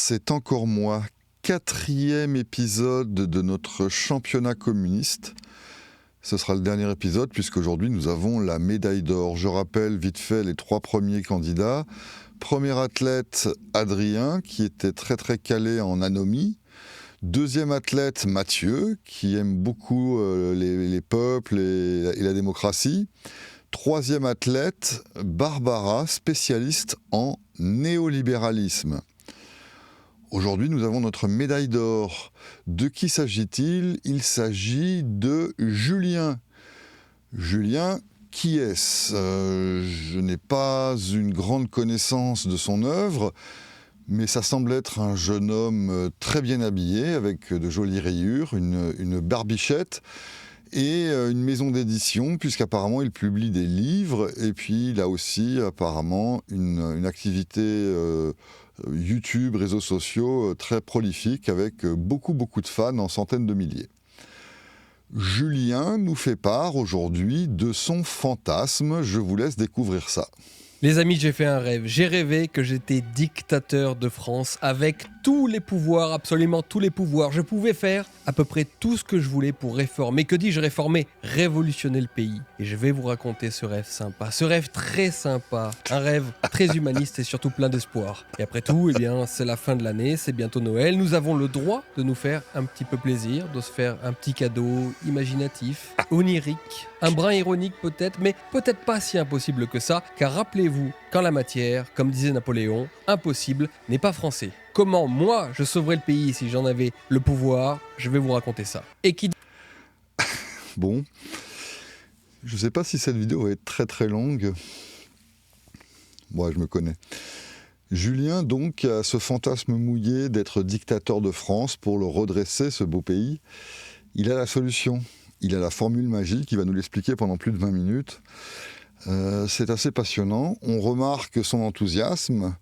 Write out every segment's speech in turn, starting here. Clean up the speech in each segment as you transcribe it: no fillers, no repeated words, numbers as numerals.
c'est encore moi. 4e épisode de notre championnat communiste. Ce sera le dernier épisode puisqu'aujourd'hui nous avons la médaille d'or. Je rappelle vite fait les 3 premiers candidats. Premier athlète, Adrien, qui était très très calé en anomie. Deuxième athlète, Mathieu, qui aime beaucoup les peuples et la démocratie. Troisième athlète, Barbara, spécialiste en néolibéralisme. Aujourd'hui, nous avons notre médaille d'or. De qui s'agit-il ? Il s'agit de Julien. Julien, qui est-ce ? Je n'ai pas une grande connaissance de son œuvre, mais ça semble être un jeune homme très bien habillé, avec de jolies rayures, une barbichette et une maison d'édition, puisqu'apparemment il publie des livres, et puis il a aussi apparemment une activité YouTube, réseaux sociaux très prolifique, avec beaucoup de fans en centaines de milliers. Julien nous fait part aujourd'hui de son fantasme, je vous laisse découvrir ça. Les amis, j'ai fait un rêve. J'ai rêvé que j'étais dictateur de France avec tous les pouvoirs, absolument tous les pouvoirs. Je pouvais faire à peu près tout ce que je voulais pour réformer. Que dis-je réformer ? Révolutionner le pays. Et je vais vous raconter ce rêve sympa, ce rêve très sympa, un rêve très humaniste et surtout plein d'espoir. Et après tout, eh bien, c'est la fin de l'année, c'est bientôt Noël. Nous avons le droit de nous faire un petit peu plaisir, de se faire un petit cadeau imaginatif, onirique, un brin ironique peut-être, mais peut-être pas si impossible que ça, car rappelez-vous qu'en la matière, comme disait Napoléon, impossible n'est pas français. Comment moi je sauverais le pays si j'en avais le pouvoir ? Je vais vous raconter ça. Et qui... Bon, je ne sais pas si cette vidéo va être très très longue. Moi, je me connais. Julien, donc, a ce fantasme mouillé d'être dictateur de France pour le redresser, ce beau pays. Il a la solution. Il a la formule magique, il va nous l'expliquer pendant plus de 20 minutes. C'est assez passionnant. On remarque son enthousiasme,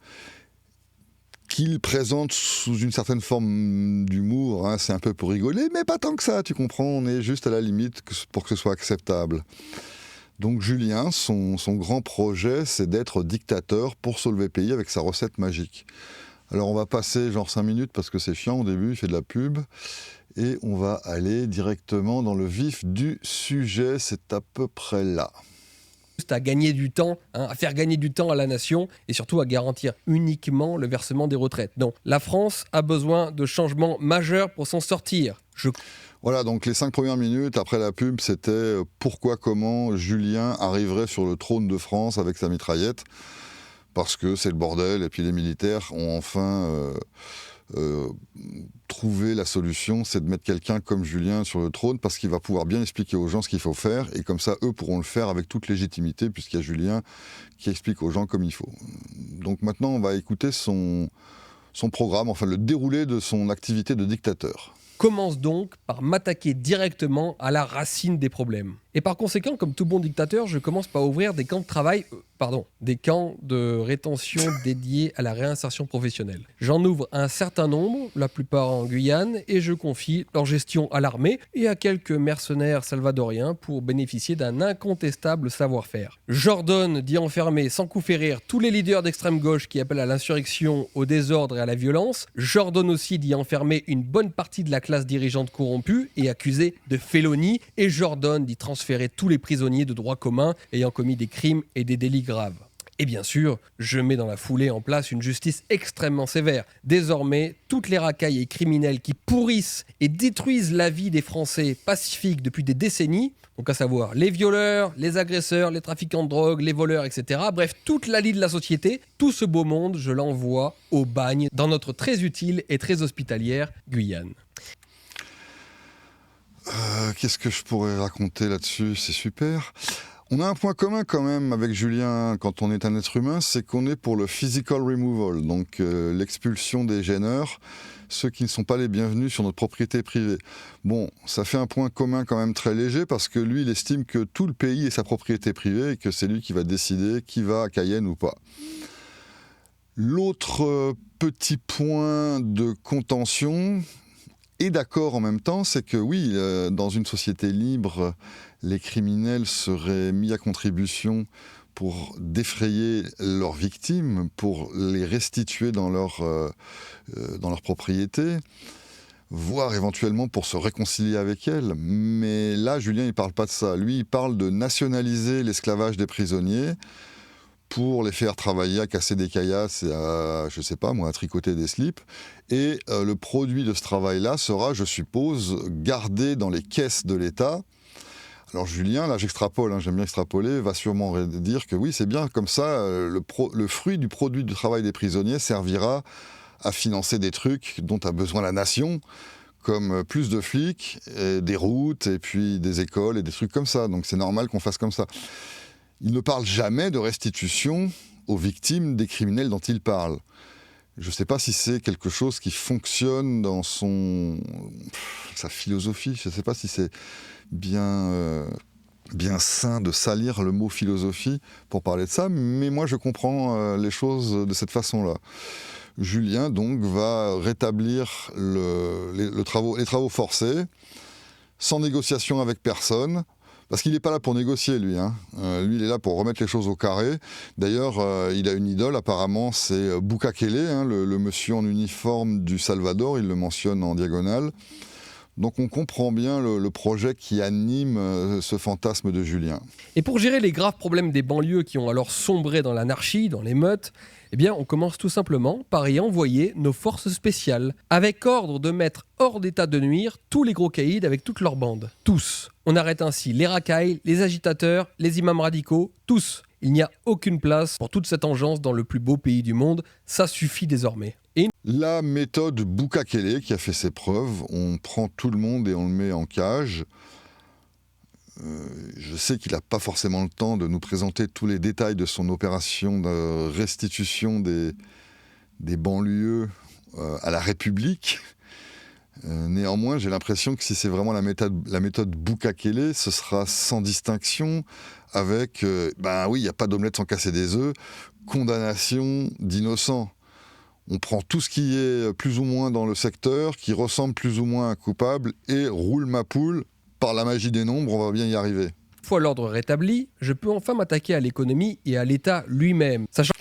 qu'il présente sous une certaine forme d'humour. Hein. C'est un peu pour rigoler, mais pas tant que ça, tu comprends. On est juste à la limite pour que ce soit acceptable. Donc Julien, son grand projet, c'est d'être dictateur pour sauver le pays avec sa recette magique. Alors on va passer genre 5 minutes parce que c'est chiant au début, il fait de la pub. Et on va aller directement dans le vif du sujet, c'est à peu près là. À gagner du temps, à faire gagner du temps à la nation et surtout à garantir uniquement le versement des retraites. Donc la France a besoin de changements majeurs pour s'en sortir. Voilà, donc les 5 premières minutes après la pub, c'était pourquoi, comment Julien arriverait sur le trône de France avec sa mitraillette, parce que c'est le bordel et puis les militaires ont enfin... trouver la solution, c'est de mettre quelqu'un comme Julien sur le trône parce qu'il va pouvoir bien expliquer aux gens ce qu'il faut faire et comme ça, eux pourront le faire avec toute légitimité puisqu'il y a Julien qui explique aux gens comme il faut. Donc maintenant, on va écouter son programme, enfin le déroulé de son activité de dictateur. Commence donc par m'attaquer directement à la racine des problèmes. Et par conséquent, comme tout bon dictateur, je commence par ouvrir des camps de travail, des camps de rétention dédiés à la réinsertion professionnelle. J'en ouvre un certain nombre, la plupart en Guyane, et je confie leur gestion à l'armée et à quelques mercenaires salvadoriens pour bénéficier d'un incontestable savoir-faire. J'ordonne d'y enfermer sans coup férir tous les leaders d'extrême gauche qui appellent à l'insurrection, au désordre et à la violence. J'ordonne aussi d'y enfermer une bonne partie de la classe dirigeante corrompue et accusée de félonie, et j'ordonne d'y transférer tous les prisonniers de droit commun ayant commis des crimes et des délits graves. Et bien sûr, je mets dans la foulée en place une justice extrêmement sévère. Désormais, toutes les racailles et criminels qui pourrissent et détruisent la vie des Français pacifiques depuis des décennies, donc à savoir les violeurs, les agresseurs, les trafiquants de drogue, les voleurs, etc. Bref, toute la lie de la société, tout ce beau monde, je l'envoie au bagne dans notre très utile et très hospitalière Guyane. Qu'est-ce que je pourrais raconter là-dessus ? C'est super. On a un point commun quand même avec Julien quand on est un être humain, c'est qu'on est pour le physical removal, donc l'expulsion des gêneurs, ceux qui ne sont pas les bienvenus sur notre propriété privée. Bon, ça fait un point commun quand même très léger parce que lui, il estime que tout le pays est sa propriété privée et que c'est lui qui va décider qui va à Cayenne ou pas. L'autre petit point de contention... Et d'accord en même temps, c'est que oui, dans une société libre, les criminels seraient mis à contribution pour défrayer leurs victimes, pour les restituer dans leur propriété, voire éventuellement pour se réconcilier avec elles. Mais là, Julien, il ne parle pas de ça. Lui, il parle de nationaliser l'esclavage des prisonniers pour les faire travailler à casser des caillasses et à, je sais pas moi, à tricoter des slips. Et le produit de ce travail-là sera, je suppose, gardé dans les caisses de l'État. Alors Julien, là j'extrapole, j'aime bien extrapoler, va sûrement dire que oui, c'est bien, comme ça, le fruit du produit du travail des prisonniers servira à financer des trucs dont a besoin la nation, comme plus de flics, des routes, et puis des écoles, et des trucs comme ça. Donc c'est normal qu'on fasse comme ça. Il ne parle jamais de restitution aux victimes des criminels dont il parle. Je ne sais pas si c'est quelque chose qui fonctionne dans sa philosophie. Je ne sais pas si c'est bien sain de salir le mot philosophie pour parler de ça, mais moi je comprends les choses de cette façon-là. Julien donc va rétablir les travaux forcés, sans négociation avec personne, parce qu'il n'est pas là pour négocier, lui. Lui, il est là pour remettre les choses au carré. D'ailleurs, il a une idole, apparemment, c'est Bukakele, le monsieur en uniforme du Salvador, il le mentionne en diagonale. Donc on comprend bien le projet qui anime ce fantasme de Julien. Et pour gérer les graves problèmes des banlieues qui ont alors sombré dans l'anarchie, dans l'émeute, eh bien on commence tout simplement par y envoyer nos forces spéciales, avec ordre de mettre hors d'état de nuire tous les gros caïds avec toutes leurs bandes. Tous. On arrête ainsi les racailles, les agitateurs, les imams radicaux, tous. Il n'y a aucune place pour toute cette engeance dans le plus beau pays du monde, ça suffit désormais. La méthode Bukakele qui a fait ses preuves, on prend tout le monde et on le met en cage. Je sais qu'il n'a pas forcément le temps de nous présenter tous les détails de son opération de restitution des banlieues à la République. Néanmoins, j'ai l'impression que si c'est vraiment la méthode Bukakele, ce sera sans distinction, avec, oui, il n'y a pas d'omelette sans casser des œufs, condamnation d'innocents. On prend tout ce qui est plus ou moins dans le secteur, qui ressemble plus ou moins à un coupable, et roule ma poule, par la magie des nombres, on va bien y arriver. Une fois l'ordre rétabli, je peux enfin m'attaquer à l'économie et à l'État lui-même, sachant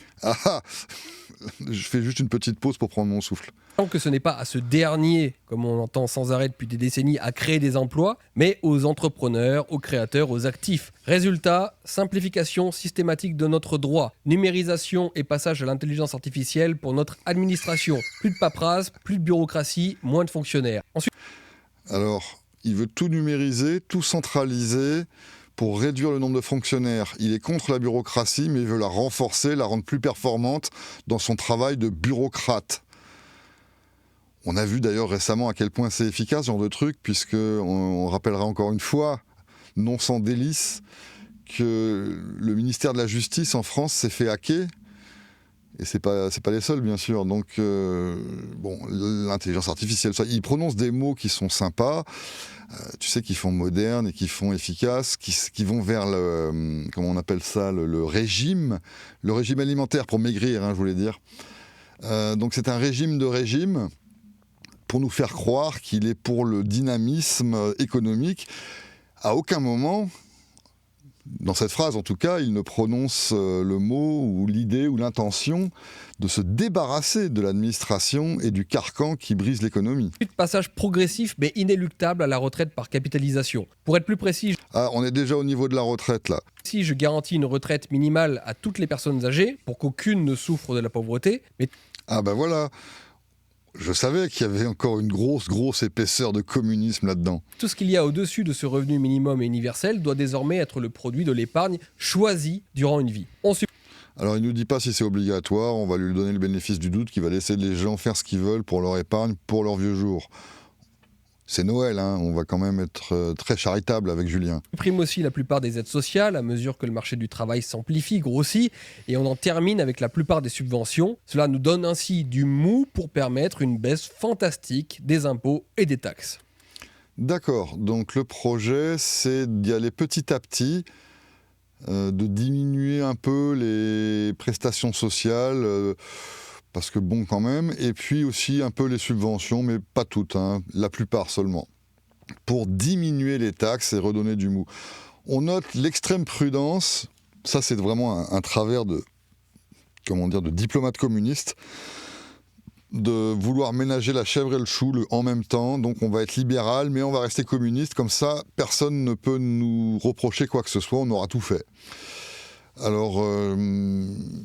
je fais juste une petite pause pour prendre mon souffle. Que ce n'est pas à ce dernier, comme on entend sans arrêt depuis des décennies, à créer des emplois, mais aux entrepreneurs, aux créateurs, aux actifs. Résultat, simplification systématique de notre droit, numérisation et passage à l'intelligence artificielle pour notre administration. Plus de paperasse, plus de bureaucratie, moins de fonctionnaires. Ensuite... Alors, il veut tout numériser, tout centraliser pour réduire le nombre de fonctionnaires. Il est contre la bureaucratie, mais il veut la renforcer, la rendre plus performante dans son travail de bureaucrate. On a vu d'ailleurs récemment à quel point c'est efficace, ce genre de truc, puisqu'on rappellera encore une fois, non sans délice, que le ministère de la Justice en France s'est fait hacker. Et c'est pas les seuls, bien sûr. Donc, l'intelligence artificielle, il prononce des mots qui sont sympas, tu sais, qui font moderne et qui font efficace, qui vont vers comment on appelle ça, le régime alimentaire pour maigrir, je voulais dire. Donc c'est un régime de régime pour nous faire croire qu'il est pour le dynamisme économique. À aucun moment, dans cette phrase en tout cas, il ne prononce le mot ou l'idée ou l'intention de se débarrasser de l'administration et du carcan qui brise l'économie. Passage progressif mais inéluctable à la retraite par capitalisation. Pour être plus précis... on est déjà au niveau de la retraite là. Si je garantis une retraite minimale à toutes les personnes âgées, pour qu'aucune ne souffre de la pauvreté... mais... voilà. Je savais qu'il y avait encore une grosse épaisseur de communisme là-dedans. Tout ce qu'il y a au-dessus de ce revenu minimum et universel doit désormais être le produit de l'épargne choisie durant une vie. Alors il ne nous dit pas si c'est obligatoire, on va lui donner le bénéfice du doute, qui va laisser les gens faire ce qu'ils veulent pour leur épargne, pour leurs vieux jours. C'est Noël, on va quand même être très charitable avec Julien. On supprime aussi la plupart des aides sociales à mesure que le marché du travail s'amplifie, grossit, et on en termine avec la plupart des subventions. Cela nous donne ainsi du mou pour permettre une baisse fantastique des impôts et des taxes. D'accord, donc le projet, c'est d'y aller petit à petit, de diminuer un peu les prestations sociales, parce que bon quand même, et puis aussi un peu les subventions, mais pas toutes, la plupart seulement, pour diminuer les taxes et redonner du mou. On note l'extrême prudence Ça, c'est vraiment un travers de diplomate communiste, de vouloir ménager la chèvre et le chou en même temps. Donc on va être libéral, mais on va rester communiste. Comme ça, personne ne peut nous reprocher quoi que ce soit, on aura tout fait. Alors,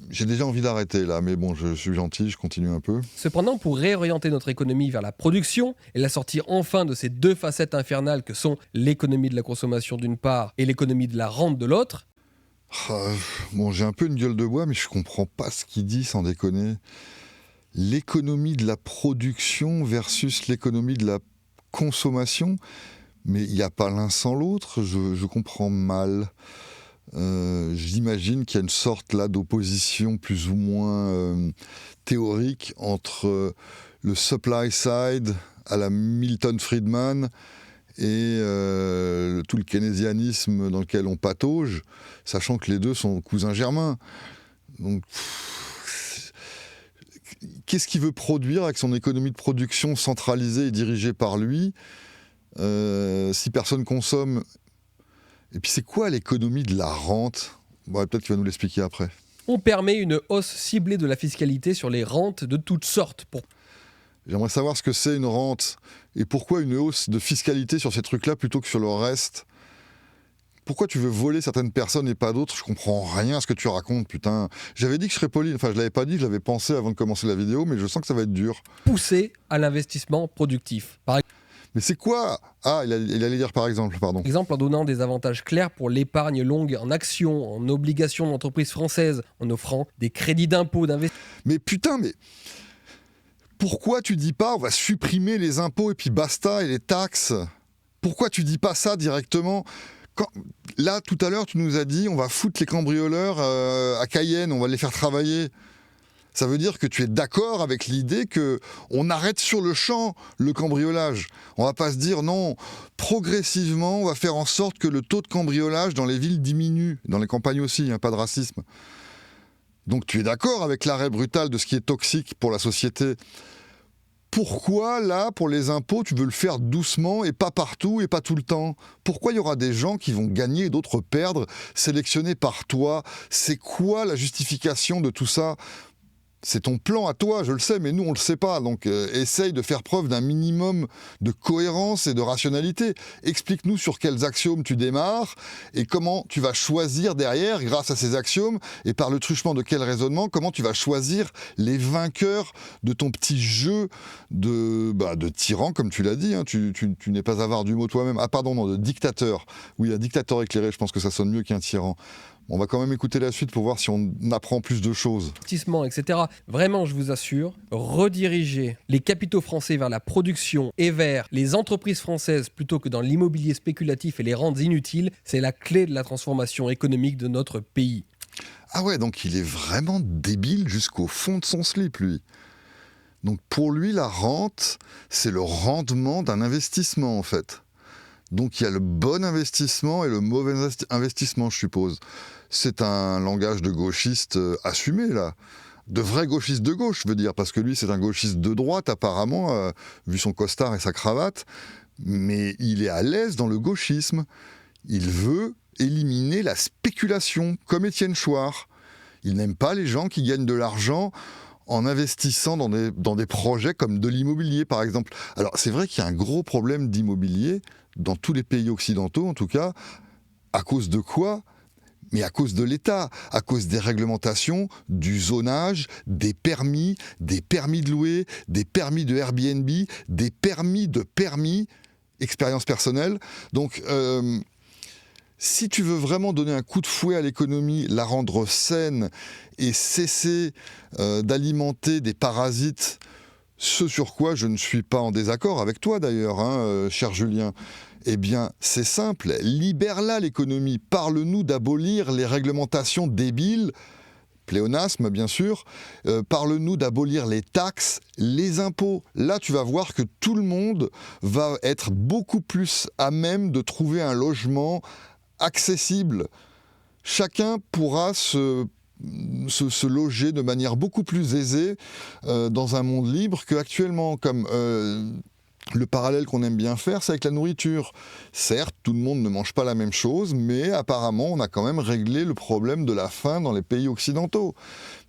j'ai déjà envie d'arrêter là, mais bon, je suis gentil, je continue un peu. Cependant, pour réorienter notre économie vers la production et la sortir enfin de ces deux facettes infernales que sont l'économie de la consommation d'une part et l'économie de la rente de l'autre. Bon, j'ai un peu une gueule de bois, mais je comprends pas ce qu'il dit, sans déconner. L'économie de la production versus l'économie de la consommation, mais il n'y a pas l'un sans l'autre, je comprends mal. J'imagine qu'il y a une sorte là d'opposition plus ou moins théorique entre le supply side à la Milton Friedman et tout le keynésianisme dans lequel on patauge, sachant que les deux sont cousins germains. Donc, qu'est-ce qu'il veut produire avec son économie de production centralisée et dirigée par lui si personne consomme? Et puis c'est quoi l'économie de la rente? Bon, peut-être qu'il va nous l'expliquer après. On permet une hausse ciblée de la fiscalité sur les rentes de toutes sortes. J'aimerais savoir ce que c'est une rente et pourquoi une hausse de fiscalité sur ces trucs-là plutôt que sur le reste. Pourquoi tu veux voler certaines personnes et pas d'autres? Je comprends rien à ce que tu racontes, putain. J'avais dit que je serais poli, enfin je l'avais pas dit, je l'avais pensé avant de commencer la vidéo, mais je sens que ça va être dur. Pousser à l'investissement productif. Mais c'est quoi? Ah, il allait dire par exemple, pardon. Par exemple, en donnant des avantages clairs pour l'épargne longue en actions, en obligations d'entreprises françaises, en offrant des crédits d'impôt d'investissement. Mais putain, mais pourquoi tu dis pas on va supprimer les impôts et puis basta et les taxes? Pourquoi tu dis pas ça directement? Là, tout à l'heure, tu nous as dit on va foutre les cambrioleurs à Cayenne, on va les faire travailler. Ça veut dire que tu es d'accord avec l'idée qu'on arrête sur le champ le cambriolage. On va pas se dire non, progressivement, on va faire en sorte que le taux de cambriolage dans les villes diminue, dans les campagnes aussi, pas de racisme. Donc tu es d'accord avec l'arrêt brutal de ce qui est toxique pour la société. Pourquoi, là, pour les impôts, tu veux le faire doucement et pas partout et pas tout le temps? Pourquoi il y aura des gens qui vont gagner et d'autres perdre, sélectionnés par toi? C'est quoi la justification de tout ça? C'est ton plan à toi, je le sais, mais nous, on le sait pas. Donc, essaye de faire preuve d'un minimum de cohérence et de rationalité. Explique-nous sur quels axiomes tu démarres et comment tu vas choisir derrière, grâce à ces axiomes, et par le truchement de quel raisonnement, comment tu vas choisir les vainqueurs de ton petit jeu de tyran, comme tu l'as dit. Tu n'es pas avare du mot toi-même. Ah pardon, non, de dictateur. Oui, un dictateur éclairé, je pense que ça sonne mieux qu'un tyran. On va quand même écouter la suite pour voir si on apprend plus de choses. Investissement, etc. Vraiment, je vous assure, rediriger les capitaux français vers la production et vers les entreprises françaises plutôt que dans l'immobilier spéculatif et les rentes inutiles, c'est la clé de la transformation économique de notre pays. Ah ouais, donc il est vraiment débile jusqu'au fond de son slip, lui. Donc pour lui, la rente, c'est le rendement d'un investissement, en fait. Donc il y a le bon investissement et le mauvais investissement, je suppose. C'est un langage de gauchiste assumé, là. De vrai gauchiste de gauche, je veux dire, parce que lui, c'est un gauchiste de droite, apparemment, vu son costard et sa cravate. Mais il est à l'aise dans le gauchisme. Il veut éliminer la spéculation, comme Étienne Chouard. Il n'aime pas les gens qui gagnent de l'argent en investissant dans des projets comme de l'immobilier, par exemple. Alors, c'est vrai qu'il y a un gros problème d'immobilier, dans tous les pays occidentaux, en tout cas. À cause de quoi ? Mais à cause de l'État, à cause des réglementations, du zonage, des permis de louer, des permis de Airbnb, des permis, expérience personnelle. Donc, si tu veux vraiment donner un coup de fouet à l'économie, la rendre saine et cesser d'alimenter des parasites, ce sur quoi je ne suis pas en désaccord avec toi d'ailleurs, cher Julien, eh bien c'est simple, libère-la l'économie, parle-nous d'abolir les réglementations débiles, pléonasme bien sûr, parle-nous d'abolir les taxes, les impôts. Là tu vas voir que tout le monde va être beaucoup plus à même de trouver un logement accessible. Chacun pourra se loger de manière beaucoup plus aisée dans un monde libre qu'actuellement. Comme Le parallèle qu'on aime bien faire, c'est avec la nourriture. Certes, tout le monde ne mange pas la même chose, mais apparemment, on a quand même réglé le problème de la faim dans les pays occidentaux.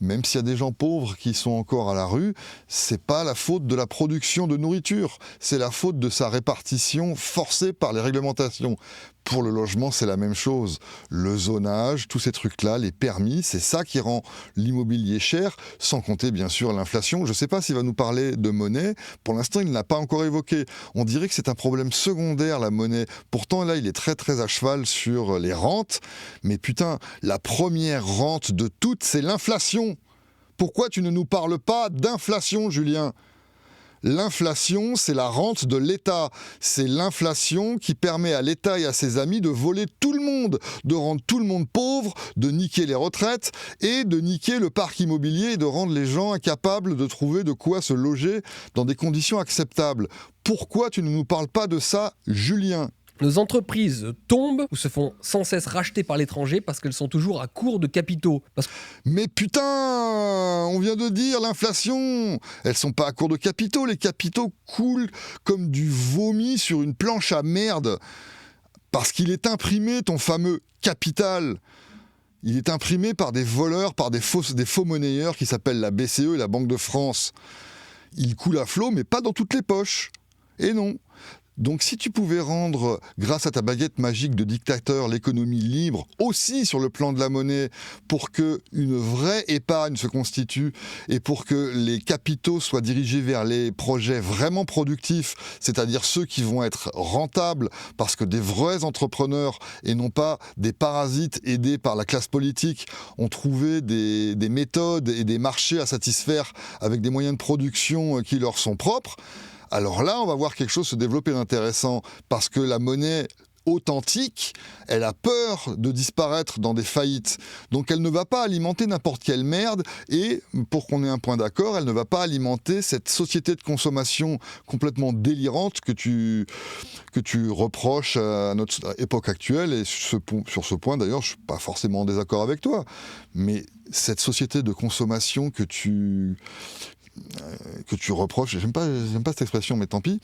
Même s'il y a des gens pauvres qui sont encore à la rue, c'est pas la faute de la production de nourriture, c'est la faute de sa répartition forcée par les réglementations. Pour le logement, c'est la même chose. Le zonage, tous ces trucs-là, les permis, c'est ça qui rend l'immobilier cher, sans compter bien sûr l'inflation. Je ne sais pas s'il va nous parler de monnaie. Pour l'instant, il ne l'a pas encore évoqué. On dirait que c'est un problème secondaire, la monnaie. Pourtant, là, il est très très à cheval sur les rentes. Mais putain, la première rente de toutes, c'est l'inflation. Pourquoi tu ne nous parles pas d'inflation, Julien ? L'inflation, c'est la rente de l'État. C'est l'inflation qui permet à l'État et à ses amis de voler tout le monde, de rendre tout le monde pauvre, de niquer les retraites et de niquer le parc immobilier et de rendre les gens incapables de trouver de quoi se loger dans des conditions acceptables. Pourquoi tu ne nous parles pas de ça, Julien ? Nos entreprises tombent ou se font sans cesse racheter par l'étranger parce qu'elles sont toujours à court de capitaux. Mais putain, on vient de dire l'inflation. Elles sont pas à court de capitaux. Les capitaux coulent comme du vomi sur une planche à merde. Parce qu'il est imprimé, ton fameux capital. Il est imprimé par des voleurs, par des faux monnayeurs qui s'appellent la BCE et la Banque de France. Il coule à flot, mais pas dans toutes les poches. Et non. Donc si tu pouvais rendre, grâce à ta baguette magique de dictateur, l'économie libre, aussi sur le plan de la monnaie, pour qu'une vraie épargne se constitue et pour que les capitaux soient dirigés vers les projets vraiment productifs, c'est-à-dire ceux qui vont être rentables, parce que des vrais entrepreneurs et non pas des parasites aidés par la classe politique ont trouvé des méthodes et des marchés à satisfaire avec des moyens de production qui leur sont propres, alors là, on va voir quelque chose se développer d'intéressant, parce que la monnaie authentique, elle a peur de disparaître dans des faillites. Donc elle ne va pas alimenter n'importe quelle merde, et pour qu'on ait un point d'accord, elle ne va pas alimenter cette société de consommation complètement délirante que tu reproches à notre époque actuelle, et sur ce point d'ailleurs, je ne suis pas forcément en désaccord avec toi, mais cette société de consommation que tu reproches, j'aime pas cette expression, mais tant pis,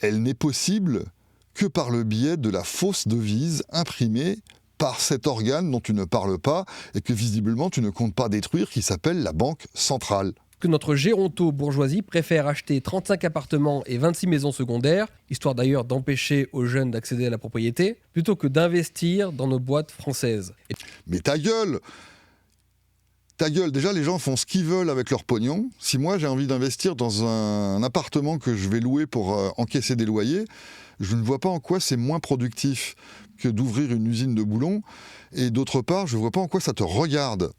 elle n'est possible que par le biais de la fausse devise imprimée par cet organe dont tu ne parles pas et que visiblement tu ne comptes pas détruire, qui s'appelle la Banque centrale. Que notre géronto-bourgeoisie préfère acheter 35 appartements et 26 maisons secondaires, histoire d'ailleurs d'empêcher aux jeunes d'accéder à la propriété, plutôt que d'investir dans nos boîtes françaises. Mais ta gueule, déjà les gens font ce qu'ils veulent avec leur pognon. Si moi j'ai envie d'investir dans un appartement que je vais louer pour encaisser des loyers, je ne vois pas en quoi c'est moins productif que d'ouvrir une usine de boulons. Et d'autre part, je ne vois pas en quoi ça te regarde.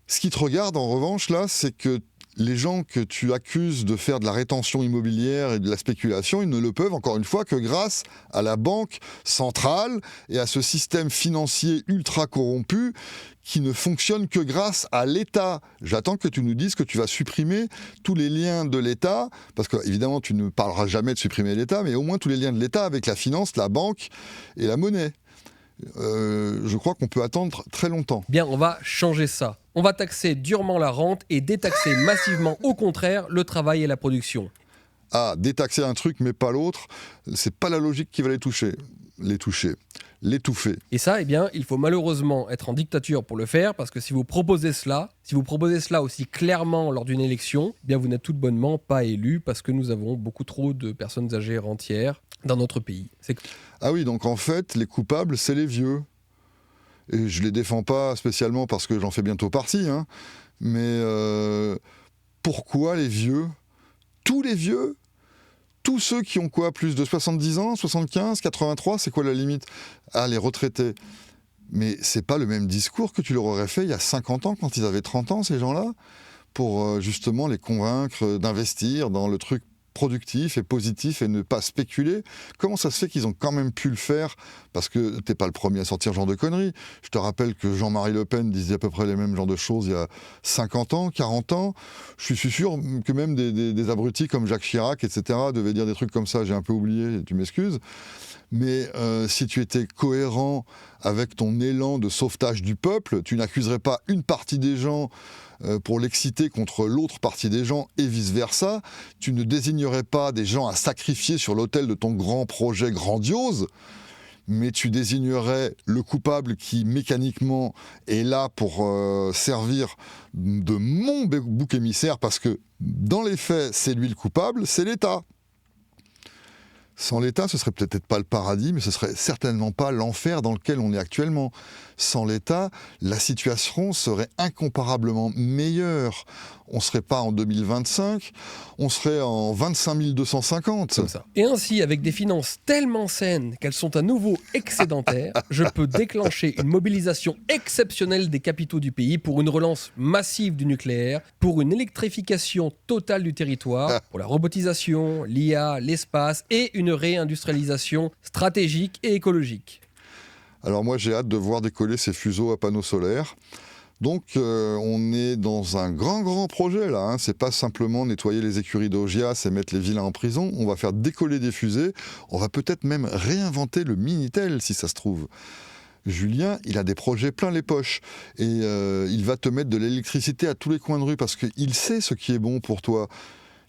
Ce qui te regarde en revanche là, c'est que les gens que tu accuses de faire de la rétention immobilière et de la spéculation, ils ne le peuvent, encore une fois, que grâce à la banque centrale et à ce système financier ultra corrompu qui ne fonctionne que grâce à l'État. J'attends que tu nous dises que tu vas supprimer tous les liens de l'État, parce que évidemment tu ne parleras jamais de supprimer l'État, mais au moins tous les liens de l'État avec la finance, la banque et la monnaie. Je crois qu'on peut attendre très longtemps. Bien, on va changer ça. On va taxer durement la rente et détaxer massivement, au contraire, le travail et la production. Ah, détaxer un truc mais pas l'autre, c'est pas la logique qui va l'étouffer. Et ça, eh bien, il faut malheureusement être en dictature pour le faire, parce que si vous proposez cela aussi clairement lors d'une élection, eh bien vous n'êtes tout bonnement pas élu, parce que nous avons beaucoup trop de personnes âgées rentières dans notre pays. Ah oui, donc en fait, les coupables, c'est les vieux. Et je les défends pas spécialement parce que j'en fais bientôt partie, hein, mais pourquoi les vieux ? Tous les vieux ? Tous ceux qui ont quoi ? Plus de 70 ans, 75, 83, c'est quoi la limite ? Ah, les retraités. Mais c'est pas le même discours que tu leur aurais fait il y a 50 ans, quand ils avaient 30 ans, ces gens-là, pour justement les convaincre d'investir dans le truc productif et positif et ne pas spéculer. Comment ça se fait qu'ils ont quand même pu le faire ? Parce que t'es pas le premier à sortir ce genre de conneries. Je te rappelle que Jean-Marie Le Pen disait à peu près les mêmes genres de choses il y a 50 ans, 40 ans. Je suis sûr que même des abrutis comme Jacques Chirac, etc., devaient dire des trucs comme ça. J'ai un peu oublié, tu m'excuses. Mais si tu étais cohérent avec ton élan de sauvetage du peuple, tu n'accuserais pas une partie des gens pour l'exciter contre l'autre partie des gens et vice-versa. Tu ne désignerais pas des gens à sacrifier sur l'autel de ton grand projet grandiose, mais tu désignerais le coupable qui, mécaniquement, est là pour servir de mon bouc émissaire, parce que, dans les faits, c'est lui le coupable, c'est l'État. Sans l'État, ce serait peut-être pas le paradis, mais ce serait certainement pas l'enfer dans lequel on est actuellement. Sans l'État, la situation serait incomparablement meilleure. On ne serait pas en 2025, on serait en 25 250. Comme ça. Et ainsi, avec des finances tellement saines qu'elles sont à nouveau excédentaires, je peux déclencher une mobilisation exceptionnelle des capitaux du pays pour une relance massive du nucléaire, pour une électrification totale du territoire, pour la robotisation, l'IA, l'espace et une réindustrialisation stratégique et écologique. Alors moi, j'ai hâte de voir décoller ces fuseaux à panneaux solaires. Donc on est dans un grand projet là, hein. C'est pas simplement nettoyer les écuries d'Augias et mettre les vilains en prison, on va faire décoller des fusées, on va peut-être même réinventer le Minitel si ça se trouve. Julien, il a des projets plein les poches et il va te mettre de l'électricité à tous les coins de rue parce qu'il sait ce qui est bon pour toi.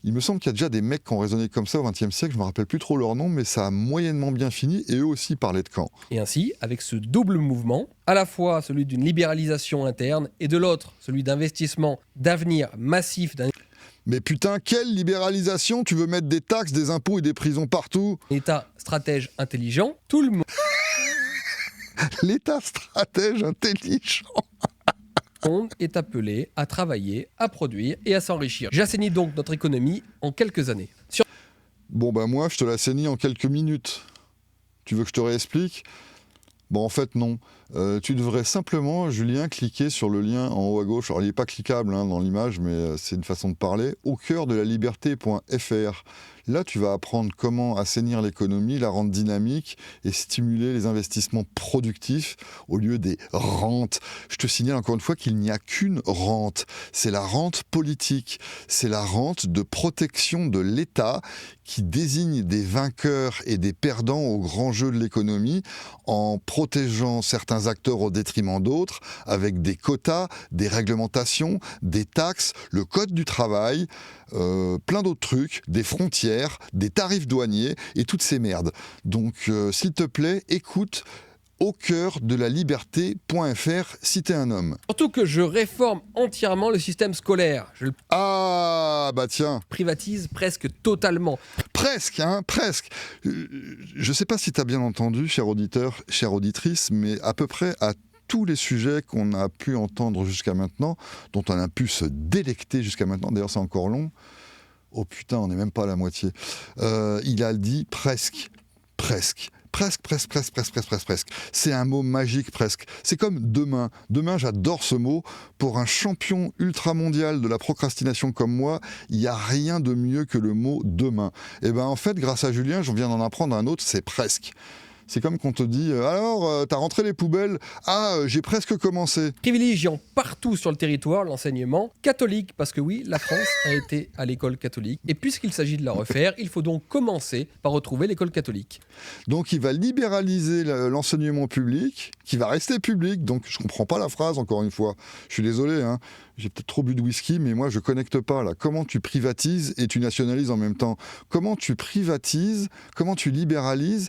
Il me semble qu'il y a déjà des mecs qui ont raisonné comme ça au XXe siècle, je ne me rappelle plus trop leur nom, mais ça a moyennement bien fini, et eux aussi parlaient de camp. Et ainsi, avec ce double mouvement, à la fois celui d'une libéralisation interne, et de l'autre, celui d'investissement d'avenir massif d'un Mais putain, quelle libéralisation? Tu veux mettre des taxes, des impôts et des prisons partout? État stratège intelligent, tout le monde L'État stratège intelligent. est appelé à travailler, à produire et à s'enrichir. J'assainis donc notre économie en quelques années. Bon ben moi, je te l'assainis en quelques minutes. Tu veux que je te réexplique? Bon, en fait, non. Tu devrais simplement, Julien, cliquer sur le lien en haut à gauche. Alors, il n'est pas cliquable dans l'image, mais c'est une façon de parler. Au cœur de la liberté.fr. Là, tu vas apprendre comment assainir l'économie, la rendre dynamique et stimuler les investissements productifs au lieu des rentes. Je te signale encore une fois qu'il n'y a qu'une rente. C'est la rente politique. C'est la rente de protection de l'État qui désigne des vainqueurs et des perdants au grand jeu de l'économie en protégeant certains acteurs au détriment d'autres avec des quotas, des réglementations, des taxes, le code du travail, plein d'autres trucs, des frontières, des tarifs douaniers et toutes ces merdes. Donc, s'il te plaît, écoute au cœur de la liberté.fr si t'es un homme. Surtout que je réforme entièrement le système scolaire. Je le Ah, bah tiens. privatise presque totalement. Presque, hein, presque. Je sais pas si t'as bien entendu, cher auditeur, chère auditrice, mais à peu près à tous les sujets qu'on a pu entendre jusqu'à maintenant, dont on a pu se délecter jusqu'à maintenant, d'ailleurs c'est encore long, oh putain, on n'est même pas à la moitié, il a dit presque. C'est un mot magique presque. C'est comme demain. Demain, j'adore ce mot. Pour un champion ultramondial de la procrastination comme moi, il n'y a rien de mieux que le mot demain. Et ben en fait, grâce à Julien, je viens d'en apprendre un autre, c'est presque. C'est comme qu'on te dit, alors, t'as rentré les poubelles? Ah, j'ai presque commencé. Privilégiant partout sur le territoire l'enseignement catholique, parce que oui, la France a été à l'école catholique. Et puisqu'il s'agit de la refaire, il faut donc commencer par retrouver l'école catholique. Donc il va libéraliser l'enseignement public, qui va rester public. Donc je comprends pas la phrase, encore une fois. Je suis désolé, hein. J'ai peut-être trop bu de whisky, mais moi je connecte pas là. Comment tu privatises et tu nationalises en même temps? Comment tu privatises, comment tu libéralises,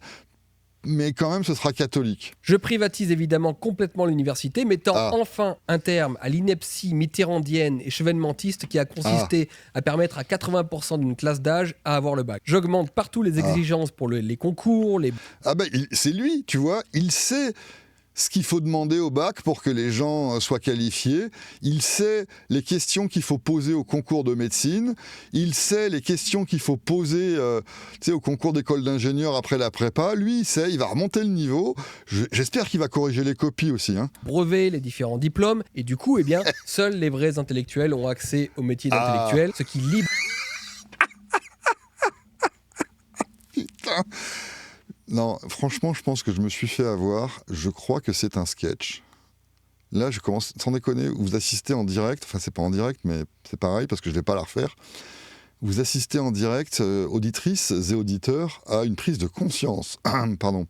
mais quand même ce sera catholique. Je privatise évidemment complètement l'université, mettant enfin un terme à l'ineptie mitterrandienne et chevènementiste qui a consisté à permettre à 80% d'une classe d'âge à avoir le bac. J'augmente partout les exigences pour les concours, les... Ah ben c'est lui, tu vois, il sait ce qu'il faut demander au bac pour que les gens soient qualifiés, il sait les questions qu'il faut poser au concours de médecine, il sait les questions qu'il faut poser au concours d'école d'ingénieur après la prépa, lui il sait, il va remonter le niveau, j'espère qu'il va corriger les copies aussi. Hein. Brevets, les différents diplômes, et du coup, eh bien, seuls les vrais intellectuels ont accès au métier d'intellectuel, ce qui libère... Putain. Non, franchement, je pense que je me suis fait avoir. Je crois que c'est un sketch. Là, je commence, sans déconner, vous assistez en direct. Enfin, c'est pas en direct, mais c'est pareil parce que je vais pas la refaire. vous assistez en direct, auditrices et auditeurs, à une prise de conscience. Pardon.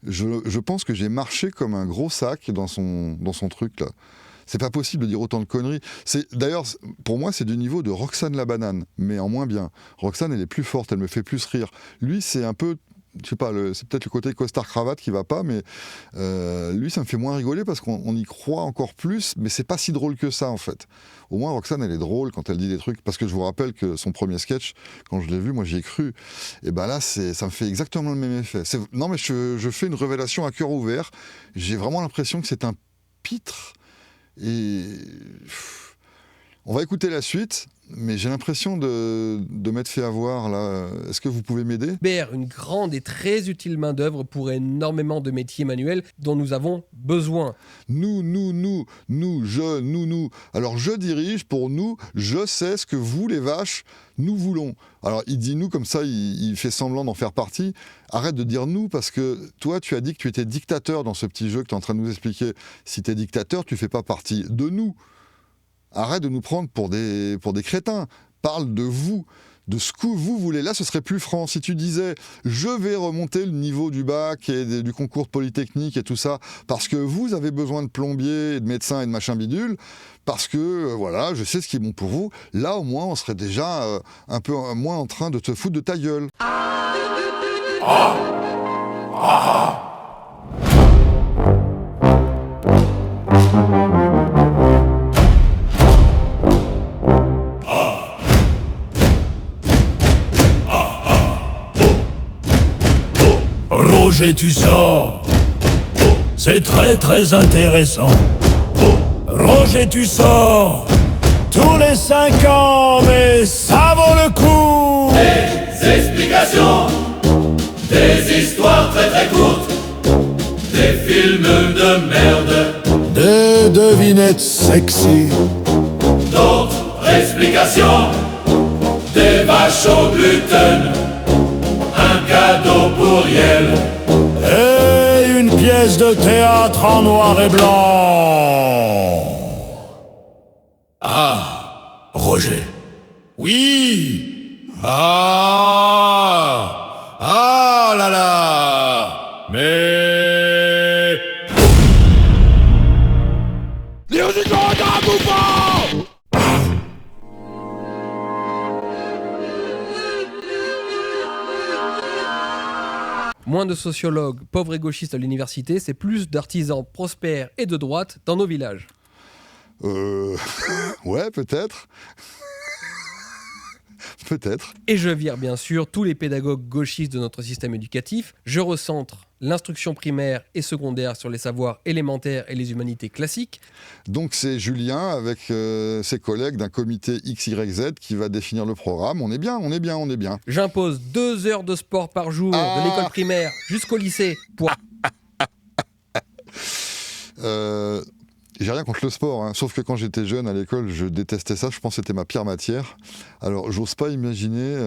Je pense que j'ai marché comme un gros sac dans son truc, là. C'est pas possible de dire autant de conneries. D'ailleurs, pour moi, c'est du niveau de Roxane la banane, mais en moins bien. Roxane, elle est plus forte, elle me fait plus rire. Lui, c'est un peu... Je sais pas, c'est peut-être le côté costard-cravate qui va pas, mais lui, ça me fait moins rigoler parce qu'on y croit encore plus, mais c'est pas si drôle que ça, en fait. Au moins, Roxane, elle est drôle quand elle dit des trucs, parce que je vous rappelle que son premier sketch, quand je l'ai vu, moi, j'y ai cru. Et ben là, ça me fait exactement le même effet. Non, mais je fais une révélation à cœur ouvert. J'ai vraiment l'impression que c'est un pitre. Et on va écouter la suite, mais j'ai l'impression de m'être fait avoir là. Est-ce que vous pouvez m'aider ? Hubert, une grande et très utile main-d'œuvre pour énormément de métiers manuels dont nous avons besoin. Nous. Alors je dirige pour nous, je sais ce que vous, les vaches, nous voulons. Alors il dit nous comme ça, il fait semblant d'en faire partie. Arrête de dire nous parce que toi, tu as dit que tu étais dictateur dans ce petit jeu que tu es en train de nous expliquer. Si tu es dictateur, tu fais pas partie de nous. Arrête de nous prendre pour des crétins. Parle de vous, de ce que vous voulez. Là, ce serait plus franc. Si tu disais « je vais remonter le niveau du bac et du concours polytechnique et tout ça, parce que vous avez besoin de plombiers, et de médecins et de machin bidule, parce que, voilà, je sais ce qui est bon pour vous », là, au moins, on serait déjà un peu moins en train de te foutre de ta gueule. Roger, tu sors. C'est très très intéressant. Roger, tu sors. Tous les 5 ans, mais ça vaut le coup. Des explications, des histoires très très courtes, des films de merde, Des devinettes sexy. d'autres explications, des vaches au gluten, un cadeau pour Riel. Et une pièce de théâtre en noir et blanc. Ah, Roger. Oui. Ah là là. Mais... Moins de sociologues, pauvres et gauchistes à l'université, c'est plus d'artisans prospères et de droite dans nos villages. Ouais, peut-être. Peut-être. Et je vire bien sûr tous les pédagogues gauchistes de notre système éducatif. Je recentre l'instruction primaire et secondaire sur les savoirs élémentaires et les humanités classiques. Donc c'est Julien avec ses collègues d'un comité XYZ qui va définir le programme. On est bien. J'impose 2 heures de sport par jour de l'école primaire jusqu'au lycée pour... J'ai rien contre le sport, hein. Sauf que quand j'étais jeune à l'école, je détestais ça. Je pense que c'était ma pire matière. Alors, j'ose pas imaginer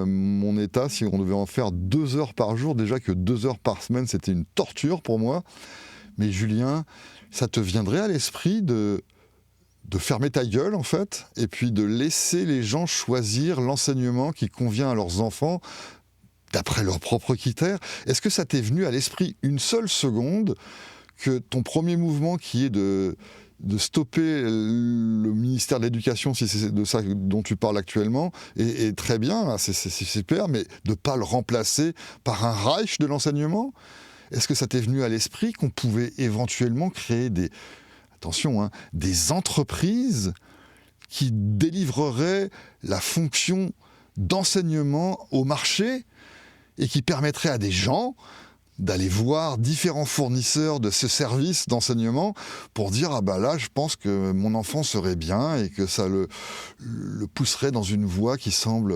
mon état si on devait en faire 2 heures par jour. Déjà que 2 heures par semaine, c'était une torture pour moi. Mais Julien, ça te viendrait à l'esprit de fermer ta gueule, en fait, et puis de laisser les gens choisir l'enseignement qui convient à leurs enfants d'après leurs propres critères. Est-ce que ça t'est venu à l'esprit une seule seconde que ton premier mouvement qui est de stopper le ministère de l'Éducation, si c'est de ça dont tu parles actuellement, est très bien, c'est super, mais de ne pas le remplacer par un Reich de l'enseignement ? Est-ce que ça t'est venu à l'esprit qu'on pouvait éventuellement créer des entreprises qui délivreraient la fonction d'enseignement au marché et qui permettraient à des gens d'aller voir différents fournisseurs de ce service d'enseignement pour dire « Ah bah là, je pense que mon enfant serait bien » et que ça le pousserait dans une voie qui semble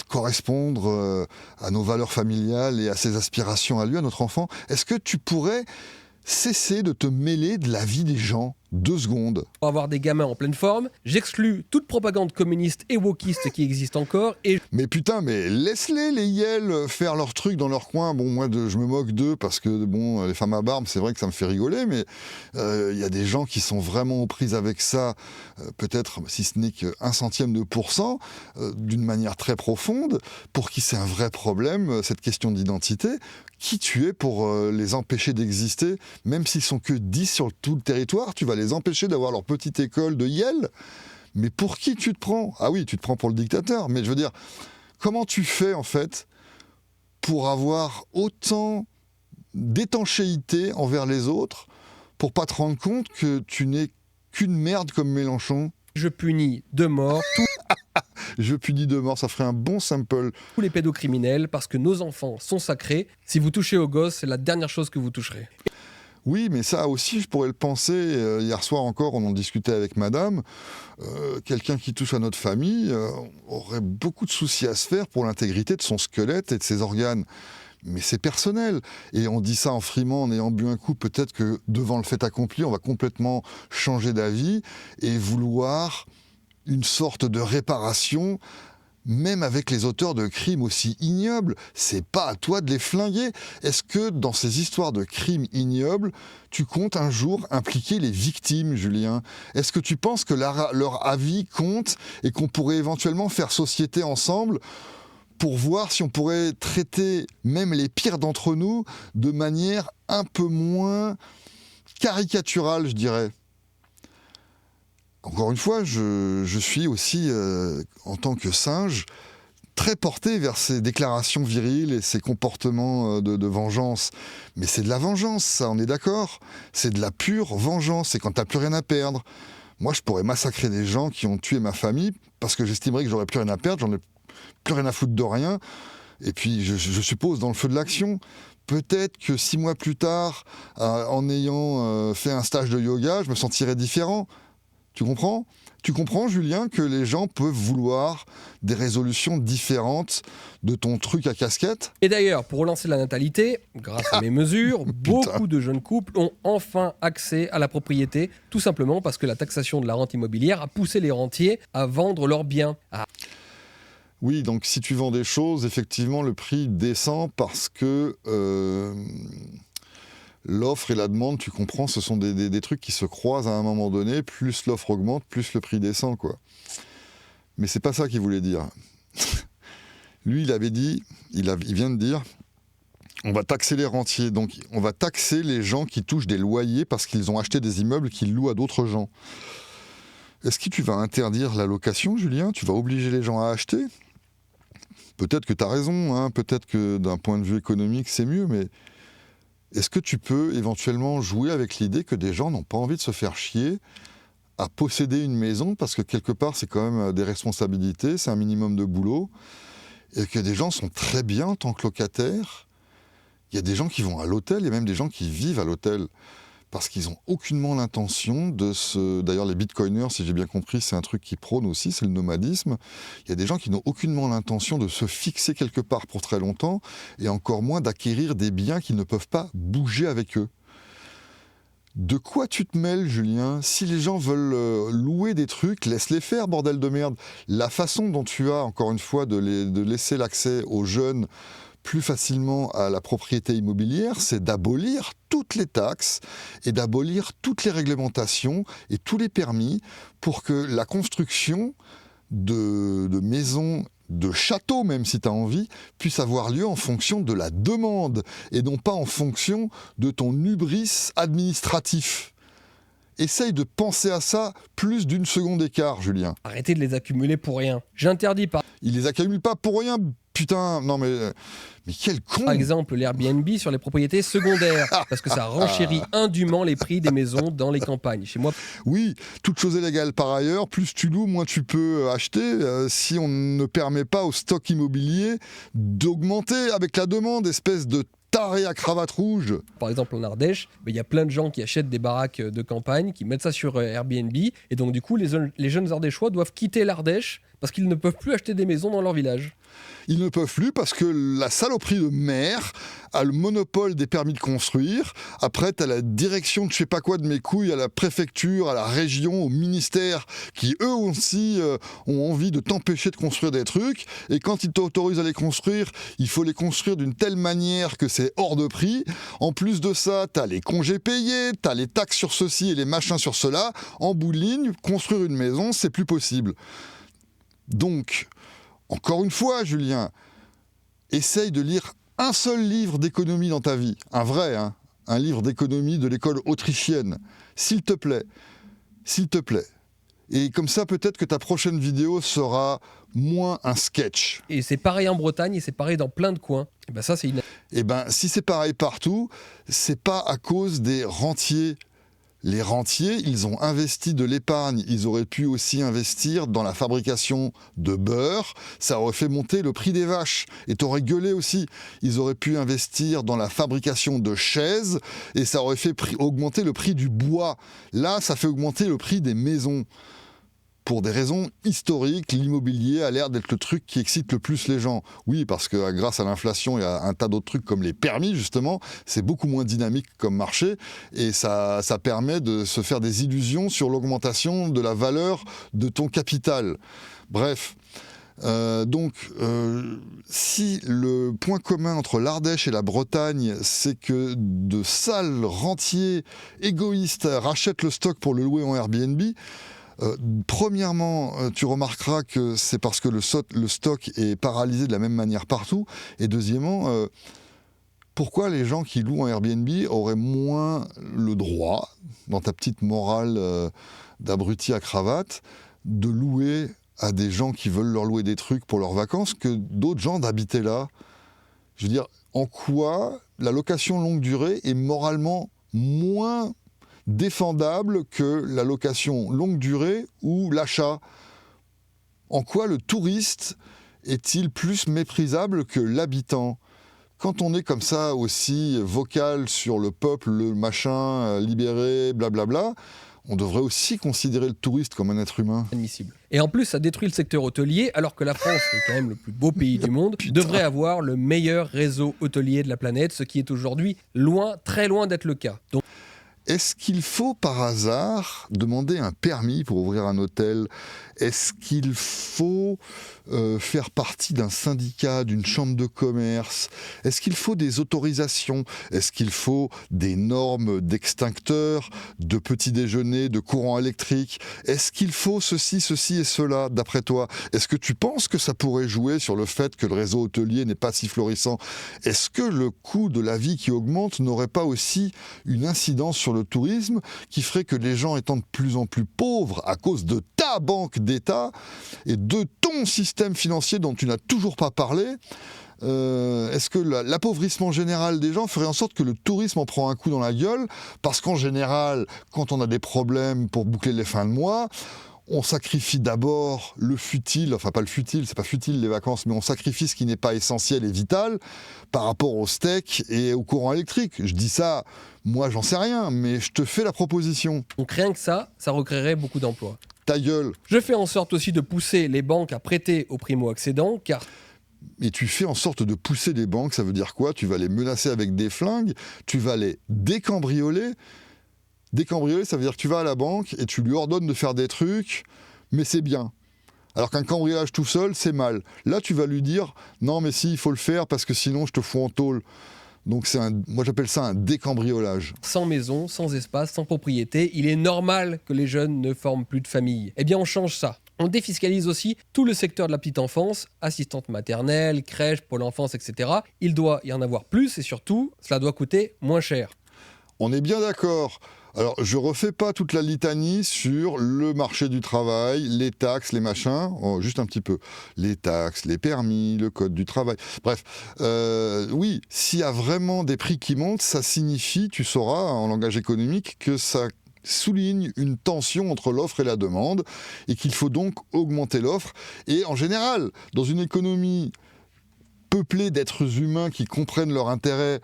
correspondre à nos valeurs familiales et à ses aspirations à lui, à notre enfant. Est-ce que tu pourrais cesser de te mêler de la vie des gens ? 2 secondes. Pour avoir des gamins en pleine forme, j'exclus toute propagande communiste et wokiste qui existe encore et Mais putain, mais laisse-les, les Yel, faire leur truc dans leur coin. Bon, moi, je me moque d'eux parce que, bon, les femmes à barbe, c'est vrai que ça me fait rigoler, mais y a des gens qui sont vraiment aux prises avec ça, peut-être, si ce n'est qu'1 centième de %, d'une manière très profonde, pour qui c'est un vrai problème, cette question d'identité. Qui tu es pour les empêcher d'exister, même s'ils sont que 10 sur tout le territoire, tu vas les empêcher d'avoir leur petite école de Yale. Mais pour qui tu te prends ? Ah oui, tu te prends pour le dictateur, mais je veux dire, comment tu fais en fait pour avoir autant d'étanchéité envers les autres, pour pas te rendre compte que tu n'es qu'une merde comme Mélenchon ? je punis de mort Je punis de mort, ça ferait un bon sample. tous les pédocriminels parce que nos enfants sont sacrés. Si vous touchez aux gosses, c'est la dernière chose que vous toucherez. Oui, mais ça aussi, je pourrais le penser. Hier soir encore, on en discutait avec madame. Quelqu'un qui touche à notre famille aurait beaucoup de soucis à se faire pour l'intégrité de son squelette et de ses organes. Mais c'est personnel. Et on dit ça en frimant, en ayant bu un coup. Peut-être que devant le fait accompli, on va complètement changer d'avis et vouloir une sorte de réparation, même avec les auteurs de crimes aussi ignobles. C'est pas à toi de les flinguer. Est-ce que dans ces histoires de crimes ignobles, tu comptes un jour impliquer les victimes, Julien ? Est-ce que tu penses que leur avis compte et qu'on pourrait éventuellement faire société ensemble pour voir si on pourrait traiter même les pires d'entre nous de manière un peu moins caricaturale, je dirais ? Encore une fois, je suis aussi, en tant que singe, très porté vers ces déclarations viriles et ces comportements de vengeance. Mais c'est de la vengeance, ça, on est d'accord ? C'est de la pure vengeance, c'est quand t'as plus rien à perdre. Moi, je pourrais massacrer des gens qui ont tué ma famille parce que j'estimerais que j'aurais plus rien à perdre, j'en ai plus rien à foutre de rien. Et puis, je suppose, dans le feu de l'action. Peut-être que 6 mois plus tard, en ayant fait un stage de yoga, je me sentirais différent. Tu comprends ? Tu comprends, Julien, que les gens peuvent vouloir des résolutions différentes de ton truc à casquette ? Et d'ailleurs, pour relancer la natalité, grâce à mes mesures, beaucoup de jeunes couples ont enfin accès à la propriété, tout simplement parce que la taxation de la rente immobilière a poussé les rentiers à vendre leurs biens. Oui, donc si tu vends des choses, effectivement, le prix descend parce que l'offre et la demande, tu comprends, ce sont des trucs qui se croisent à un moment donné. Plus l'offre augmente, plus le prix descend, quoi. Mais c'est pas ça qu'il voulait dire. Lui, il avait dit, il vient de dire, on va taxer les rentiers. Donc, on va taxer les gens qui touchent des loyers parce qu'ils ont acheté des immeubles qu'ils louent à d'autres gens. Est-ce que tu vas interdire la location, Julien ? Tu vas obliger les gens à acheter ? Peut-être que tu as raison, hein, peut-être que d'un point de vue économique, c'est mieux, mais est-ce que tu peux éventuellement jouer avec l'idée que des gens n'ont pas envie de se faire chier à posséder une maison, parce que quelque part, c'est quand même des responsabilités, c'est un minimum de boulot, et que des gens sont très bien en tant que locataires. Il y a des gens qui vont à l'hôtel, il y a même des gens qui vivent à l'hôtel, parce qu'ils n'ont aucunement l'intention de se... D'ailleurs, les bitcoiners, si j'ai bien compris, c'est un truc qui prône aussi, c'est le nomadisme. Il y a des gens qui n'ont aucunement l'intention de se fixer quelque part pour très longtemps, et encore moins d'acquérir des biens qu'ils ne peuvent pas bouger avec eux. De quoi tu te mêles, Julien ? Si les gens veulent louer des trucs, laisse-les faire, bordel de merde. La façon dont tu as, encore une fois, de laisser l'accès aux jeunes plus facilement à la propriété immobilière, c'est d'abolir toutes les taxes et d'abolir toutes les réglementations et tous les permis pour que la construction de maisons, de châteaux même si tu as envie, puisse avoir lieu en fonction de la demande et non pas en fonction de ton hubris administratif. Essaye de penser à ça plus d'une seconde écart, Julien. Arrêtez de les accumuler pour rien. J'interdis par Il les accumule pas pour rien, putain. Non mais quel con. Par exemple, l'Airbnb sur les propriétés secondaires, parce que ça renchérit indûment les prix des maisons dans les campagnes. Chez moi, Oui, toute chose est légale par ailleurs, plus tu loues, moins tu peux acheter, si on ne permet pas au stock immobilier d'augmenter avec la demande, espèce de taré à cravate rouge. par exemple en Ardèche, il y a plein de gens qui achètent des baraques de campagne, qui mettent ça sur Airbnb, et donc du coup, les jeunes Ardéchois doivent quitter l'Ardèche parce qu'ils ne peuvent plus acheter des maisons dans leur village. Ils ne peuvent plus parce que la saloperie de maire a le monopole des permis de construire. Après, tu as la direction de je sais pas quoi de mes couilles, à la préfecture, à la région, au ministère, qui eux aussi ont envie de t'empêcher de construire des trucs. Et quand ils t'autorisent à les construire, il faut les construire d'une telle manière que c'est hors de prix. En plus de ça, tu as les congés payés, tu as les taxes sur ceci et les machins sur cela. En bout de ligne, construire une maison, c'est plus possible. Donc, encore une fois, Julien, essaye de lire un seul livre d'économie dans ta vie, un vrai, hein, un livre d'économie de l'école autrichienne, s'il te plaît, s'il te plaît. Et comme ça, peut-être que ta prochaine vidéo sera moins un sketch. Et c'est pareil en Bretagne, et c'est pareil dans plein de coins. Et ben ça, c'est Et ben, si c'est pareil partout, c'est pas à cause des rentiers. Les rentiers, ils ont investi de l'épargne, ils auraient pu aussi investir dans la fabrication de beurre, ça aurait fait monter le prix des vaches, et t'aurais gueulé aussi. Ils auraient pu investir dans la fabrication de chaises, et ça aurait fait augmenter le prix du bois. Là, ça fait augmenter le prix des maisons. Pour des raisons historiques, l'immobilier a l'air d'être le truc qui excite le plus les gens. Oui, parce que grâce à l'inflation et à un tas d'autres trucs comme les permis, justement, c'est beaucoup moins dynamique comme marché et ça permet de se faire des illusions sur l'augmentation de la valeur de ton capital. Bref. Si le point commun entre l'Ardèche et la Bretagne, c'est que de sales rentiers égoïstes rachètent le stock pour le louer en Airbnb, premièrement, tu remarqueras que c'est parce que le stock est paralysé de la même manière partout. Et deuxièmement, pourquoi les gens qui louent en Airbnb auraient moins le droit, dans ta petite morale d'abruti à cravate, de louer à des gens qui veulent leur louer des trucs pour leurs vacances que d'autres gens d'habiter là? Je veux dire, en quoi la location longue durée est moralement moins défendable que la location longue durée ou l'achat? En quoi le touriste est-il plus méprisable que l'habitant? Quand on est comme ça aussi vocal sur le peuple, le machin, libéré, blablabla, on devrait aussi considérer le touriste comme un être humain. Admissible. Et en plus, ça détruit le secteur hôtelier, alors que la France, qui est quand même le plus beau pays du monde, devrait avoir le meilleur réseau hôtelier de la planète, ce qui est aujourd'hui loin, très loin d'être le cas. Donc, est-ce qu'il faut par hasard demander un permis pour ouvrir un hôtel? Est-ce qu'il faut faire partie d'un syndicat, d'une chambre de commerce? Est-ce qu'il faut des autorisations? Est-ce qu'il faut des normes d'extincteurs, de petit déjeuner, de courant électrique? Est-ce qu'il faut ceci et cela, d'après toi? Est-ce que tu penses que ça pourrait jouer sur le fait que le réseau hôtelier n'est pas si florissant? Est-ce que le coût de la vie qui augmente n'aurait pas aussi une incidence sur le tourisme qui ferait que les gens étant de plus en plus pauvres à cause de ta banque d'État et de ton système financier dont tu n'as toujours pas parlé, est-ce que l'appauvrissement général des gens ferait en sorte que le tourisme en prend un coup dans la gueule? Parce qu'en général, quand on a des problèmes pour boucler les fins de mois, on sacrifie d'abord le futile, enfin pas le futile, c'est pas futile les vacances, mais on sacrifie ce qui n'est pas essentiel et vital par rapport au steak et au courant électrique. Je dis ça, moi j'en sais rien, mais je te fais la proposition. donc rien que ça recréerait beaucoup d'emplois. Ta gueule. Je fais en sorte aussi de pousser les banques à prêter aux primo-accédants, car... Et tu fais en sorte de pousser les banques, ça veut dire quoi? Tu vas les menacer avec des flingues, tu vas les décambrioler. Décambrioler, ça veut dire que tu vas à la banque et tu lui ordonnes de faire des trucs, mais c'est bien. Alors qu'un cambriolage tout seul, c'est mal. Là, tu vas lui dire, non mais si, il faut le faire parce que sinon je te fous en tôle. Donc moi j'appelle ça un décambriolage. Sans maison, sans espace, sans propriété, il est normal que les jeunes ne forment plus de famille. Eh bien on change ça. On défiscalise aussi tout le secteur de la petite enfance, assistante maternelle, crèche, pôle enfance, etc. Il doit y en avoir plus et surtout, cela doit coûter moins cher. On est bien d'accord. Alors, je refais pas toute la litanie sur le marché du travail, les taxes, les machins, juste un petit peu. Les taxes, les permis, le code du travail. Bref, oui, s'il y a vraiment des prix qui montent, ça signifie, tu sauras en langage économique, que ça souligne une tension entre l'offre et la demande et qu'il faut donc augmenter l'offre. Et en général, dans une économie peuplée d'êtres humains qui comprennent leur intérêt,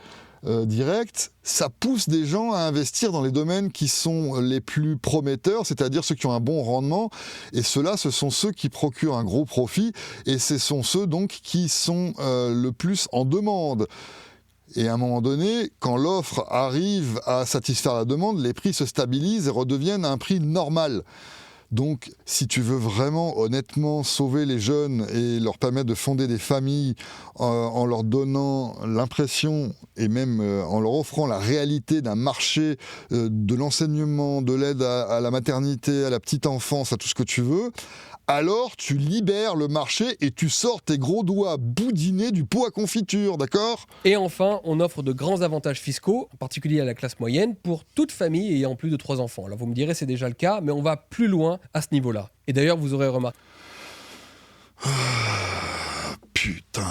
directe, ça pousse des gens à investir dans les domaines qui sont les plus prometteurs, c'est-à-dire ceux qui ont un bon rendement, et ceux-là, ce sont ceux qui procurent un gros profit, et ce sont ceux donc qui sont le plus en demande. Et à un moment donné, quand l'offre arrive à satisfaire la demande, les prix se stabilisent et redeviennent à un prix normal. Donc, si tu veux vraiment, honnêtement, sauver les jeunes et leur permettre de fonder des familles en leur donnant l'impression et même en leur offrant la réalité d'un marché de l'enseignement, de l'aide à la maternité, à la petite enfance, à tout ce que tu veux, alors tu libères le marché et tu sors tes gros doigts boudinés du pot à confiture, d'accord ? Et enfin, on offre de grands avantages fiscaux, en particulier à la classe moyenne, pour toute famille ayant plus de 3 enfants. Alors vous me direz, c'est déjà le cas, mais on va plus loin à ce niveau-là. Et d'ailleurs, vous aurez remarqué... Putain.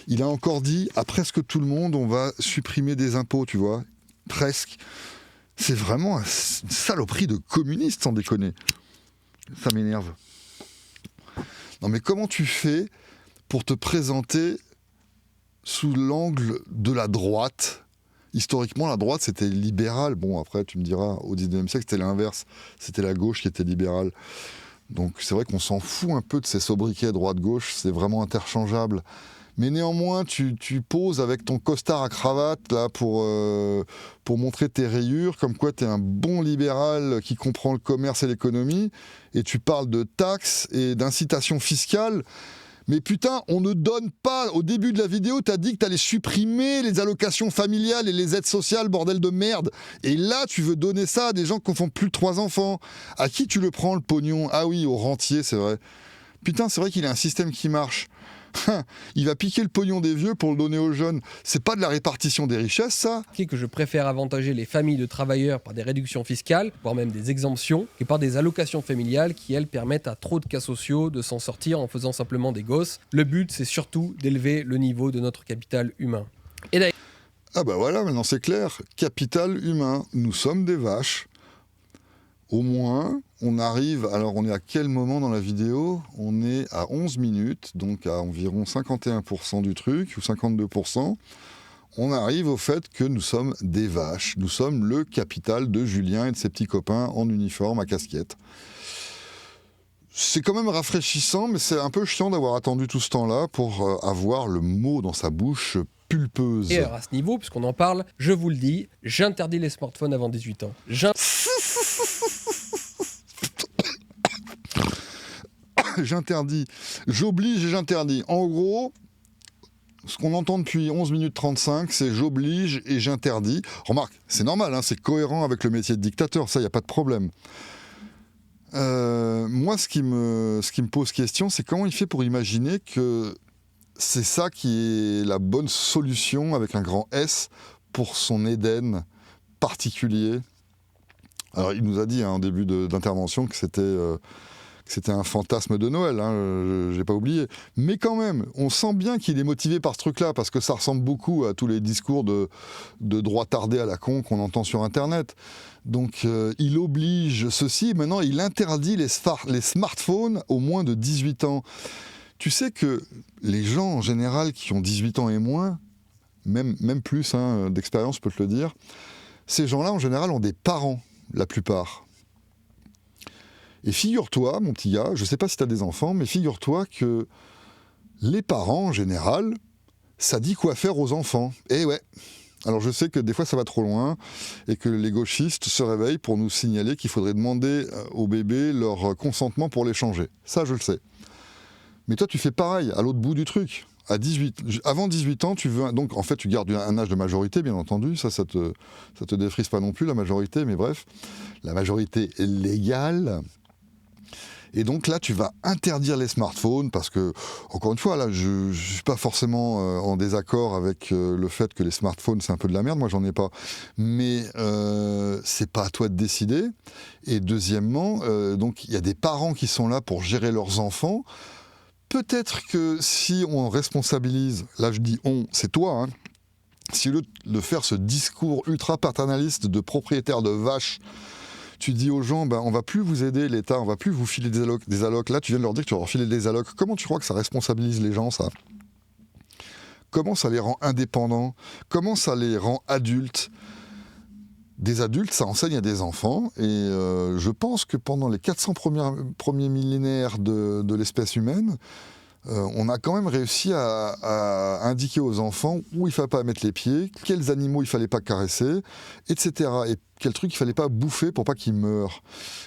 Il a encore dit, à presque tout le monde, on va supprimer des impôts, tu vois. Presque. C'est vraiment une saloperie de communiste, sans déconner. Ça m'énerve. Non mais comment tu fais pour te présenter sous l'angle de la droite ? Historiquement, la droite, c'était libéral. Bon, après, tu me diras, au 19e siècle, c'était l'inverse. C'était la gauche qui était libérale. Donc c'est vrai qu'on s'en fout un peu de ces sobriquets droite-gauche. C'est vraiment interchangeable. Mais néanmoins, tu poses avec ton costard à cravate là pour montrer tes rayures, comme quoi tu es un bon libéral qui comprend le commerce et l'économie, et tu parles de taxes et d'incitation fiscale. Mais putain, on ne donne pas... Au début de la vidéo, tu as dit que tu allais supprimer les allocations familiales et les aides sociales, bordel de merde. Et là, tu veux donner ça à des gens qui font plus de 3 enfants. À qui tu le prends, le pognon ? Ah oui, aux rentiers, c'est vrai. Putain, c'est vrai qu'il a un système qui marche. Il va piquer le pognon des vieux pour le donner aux jeunes. C'est pas de la répartition des richesses, ça ? que je préfère avantager les familles de travailleurs par des réductions fiscales, voire même des exemptions, que par des allocations familiales qui, elles, permettent à trop de cas sociaux de s'en sortir en faisant simplement des gosses. Le but, c'est surtout d'élever le niveau de notre capital humain. Et d'ailleurs... Ah bah voilà, maintenant c'est clair. Capital humain, nous sommes des vaches. Au moins, on arrive... Alors, on est à quel moment dans la vidéo ? On est à 11 minutes, donc à environ 51% du truc, ou 52%. On arrive au fait que nous sommes des vaches. Nous sommes le capital de Julien et de ses petits copains en uniforme, à casquette. C'est quand même rafraîchissant, mais c'est un peu chiant d'avoir attendu tout ce temps-là pour avoir le mot dans sa bouche pulpeuse. Et alors, à ce niveau, puisqu'on en parle, je vous le dis, j'interdis les smartphones avant 18 ans. J'interdis, j'oblige et j'interdis. En gros, ce qu'on entend depuis 11 minutes 35, c'est j'oblige et j'interdis. Remarque, c'est normal, hein, c'est cohérent avec le métier de dictateur, ça, il n'y a pas de problème. Moi, ce qui me pose question, c'est comment il fait pour imaginer que c'est ça qui est la bonne solution, avec un grand S, pour son Éden particulier. Alors, il nous a dit en début d'intervention que c'était un fantasme de Noël, hein, j'ai pas oublié. Mais quand même, on sent bien qu'il est motivé par ce truc-là, parce que ça ressemble beaucoup à tous les discours de droit tardé à la con qu'on entend sur Internet. Donc il oblige ceci, maintenant il interdit les smartphones aux moins de 18 ans. Tu sais que les gens en général qui ont 18 ans et moins, même plus hein, d'expérience, je peux te le dire, ces gens-là en général ont des parents, la plupart. Et figure-toi, mon petit gars, je ne sais pas si tu as des enfants, mais figure-toi que les parents, en général, ça dit quoi faire aux enfants. Eh ouais. Alors je sais que des fois ça va trop loin et que les gauchistes se réveillent pour nous signaler qu'il faudrait demander aux bébés leur consentement pour les changer. Ça, je le sais. Mais toi, tu fais pareil, à l'autre bout du truc. Avant 18 ans, tu veux... Donc, en fait, tu gardes un âge de majorité, bien entendu. Ça te défrise pas non plus, la majorité, mais bref. La majorité légale... Et donc là, tu vas interdire les smartphones parce que, encore une fois, là, je ne suis pas forcément en désaccord avec le fait que les smartphones, c'est un peu de la merde. Moi, j'en ai pas. Mais c'est pas à toi de décider. Et deuxièmement, donc il y a des parents qui sont là pour gérer leurs enfants. Peut-être que si on responsabilise, là je dis on, c'est toi, hein, si au lieu de faire ce discours ultra paternaliste de propriétaire de vaches, tu dis aux gens, on va plus vous aider l'État, on va plus vous filer des allocs. Là, tu viens de leur dire que tu vas leur filer des allocs. Comment tu crois que ça responsabilise les gens, ça ? comment ça les rend indépendants, comment ça les rend adultes. Des adultes, ça enseigne à des enfants, et je pense que pendant les 400 premiers millénaires de l'espèce humaine, on a quand même réussi à indiquer aux enfants où il ne fallait pas mettre les pieds, quels animaux il ne fallait pas caresser, etc. Et quel truc il ne fallait pas bouffer pour pas qu'ils meurent.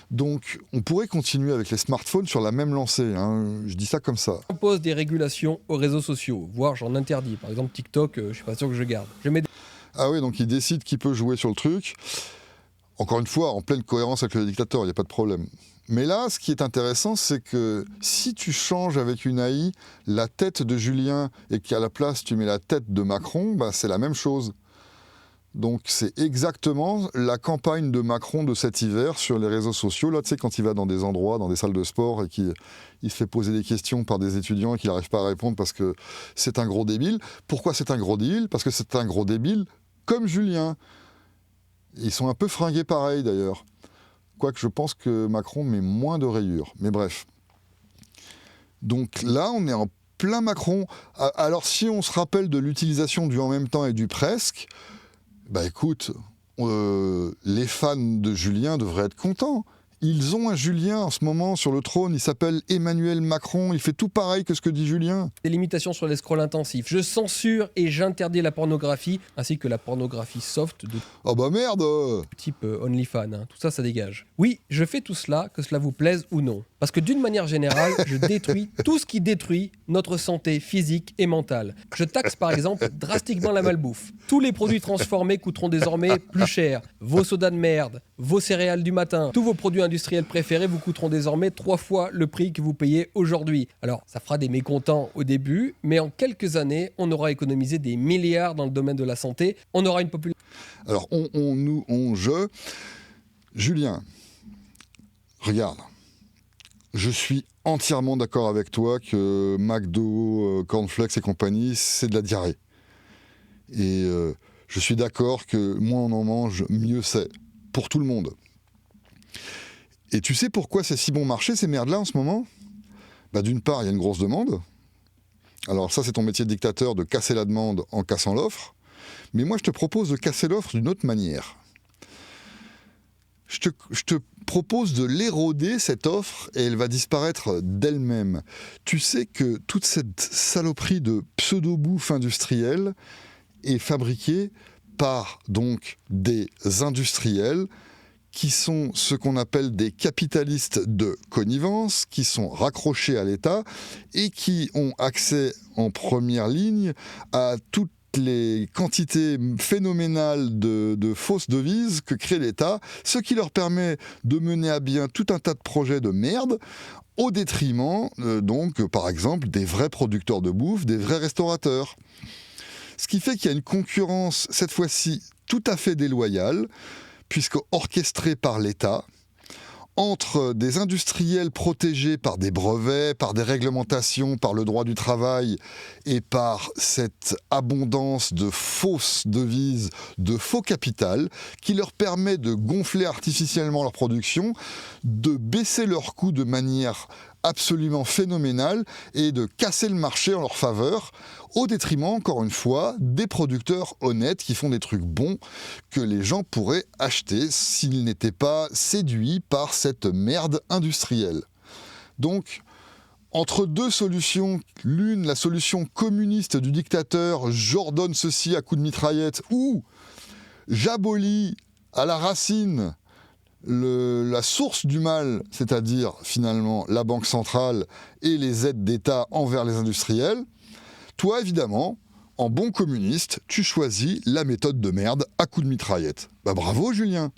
Donc on pourrait continuer avec les smartphones sur la même lancée, hein. Je dis ça comme ça. J'impose des régulations aux réseaux sociaux, voire j'en interdis. Par exemple TikTok, je ne suis pas sûr que je garde. Je mets Ah oui, donc il décide qui peut jouer sur le truc. Encore une fois, en pleine cohérence avec le dictateur, il n'y a pas de problème. Mais là, ce qui est intéressant, c'est que si tu changes avec une AI la tête de Julien et qu'à la place tu mets la tête de Macron, bah, c'est la même chose. Donc c'est exactement la campagne de Macron de cet hiver sur les réseaux sociaux. Là, tu sais, quand il va dans des endroits, dans des salles de sport et qu'il se fait poser des questions par des étudiants et qu'il n'arrive pas à répondre parce que c'est un gros débile. Pourquoi c'est un gros débile ? Parce que c'est un gros débile comme Julien. Ils sont un peu fringués pareil d'ailleurs. Quoique je pense que Macron met moins de rayures. Mais bref. Donc là, on est en plein Macron. Alors si on se rappelle de l'utilisation du en même temps et du presque, bah écoute, les fans de Julien devraient être contents. Ils ont un Julien en ce moment sur le trône, il s'appelle Emmanuel Macron, il fait tout pareil que ce que dit Julien. des limitations sur les scrolls intensifs. Je censure et j'interdis la pornographie, ainsi que la pornographie soft de Oh bah merde. type OnlyFans. Hein. Tout ça, ça dégage. Oui, je fais tout cela, que cela vous plaise ou non. Parce que d'une manière générale, je détruis tout ce qui détruit notre santé physique et mentale. Je taxe par exemple drastiquement la malbouffe. Tous les produits transformés coûteront désormais plus cher. Vos sodas de merde, vos céréales du matin, tous vos produits industriels préférés vous coûteront désormais 3 fois le prix que vous payez aujourd'hui. Alors, ça fera des mécontents au début, mais en quelques années, on aura économisé des milliards dans le domaine de la santé. On aura une population... Alors Julien, regarde. Je suis entièrement d'accord avec toi que McDo, Cornflakes et compagnie, c'est de la diarrhée. Et je suis d'accord que moins on en mange, mieux c'est. Pour tout le monde. Et tu sais pourquoi c'est si bon marché, ces merdes-là, en ce moment ? Bah, d'une part, il y a une grosse demande. Alors ça, c'est ton métier de dictateur, de casser la demande en cassant l'offre. Mais moi, je te propose de casser l'offre d'une autre manière. Je te propose de l'éroder, cette offre, et elle va disparaître d'elle-même. Tu sais que toute cette saloperie de pseudo-bouffe industrielle est fabriquée par donc des industriels qui sont ce qu'on appelle des capitalistes de connivence, qui sont raccrochés à l'État et qui ont accès en première ligne à toutes les quantités phénoménales de fausses devises que crée l'État, ce qui leur permet de mener à bien tout un tas de projets de merde au détriment, donc, par exemple, des vrais producteurs de bouffe, des vrais restaurateurs. Ce qui fait qu'il y a une concurrence, cette fois-ci, tout à fait déloyale, puisque orchestrée par l'État, entre des industriels protégés par des brevets, par des réglementations, par le droit du travail et par cette abondance de fausses devises, de faux capital, qui leur permet de gonfler artificiellement leur production, de baisser leurs coûts de manière absolument phénoménale et de casser le marché en leur faveur, au détriment, encore une fois, des producteurs honnêtes qui font des trucs bons que les gens pourraient acheter s'ils n'étaient pas séduits par cette merde industrielle. Donc, entre deux solutions, l'une, la solution communiste du dictateur, j'ordonne ceci à coups de mitraillette, ou j'abolis à la racine la source du mal, c'est-à-dire finalement la Banque centrale et les aides d'État envers les industriels, toi évidemment, en bon communiste, tu choisis la méthode de merde à coups de mitraillette. Bah bravo Julien.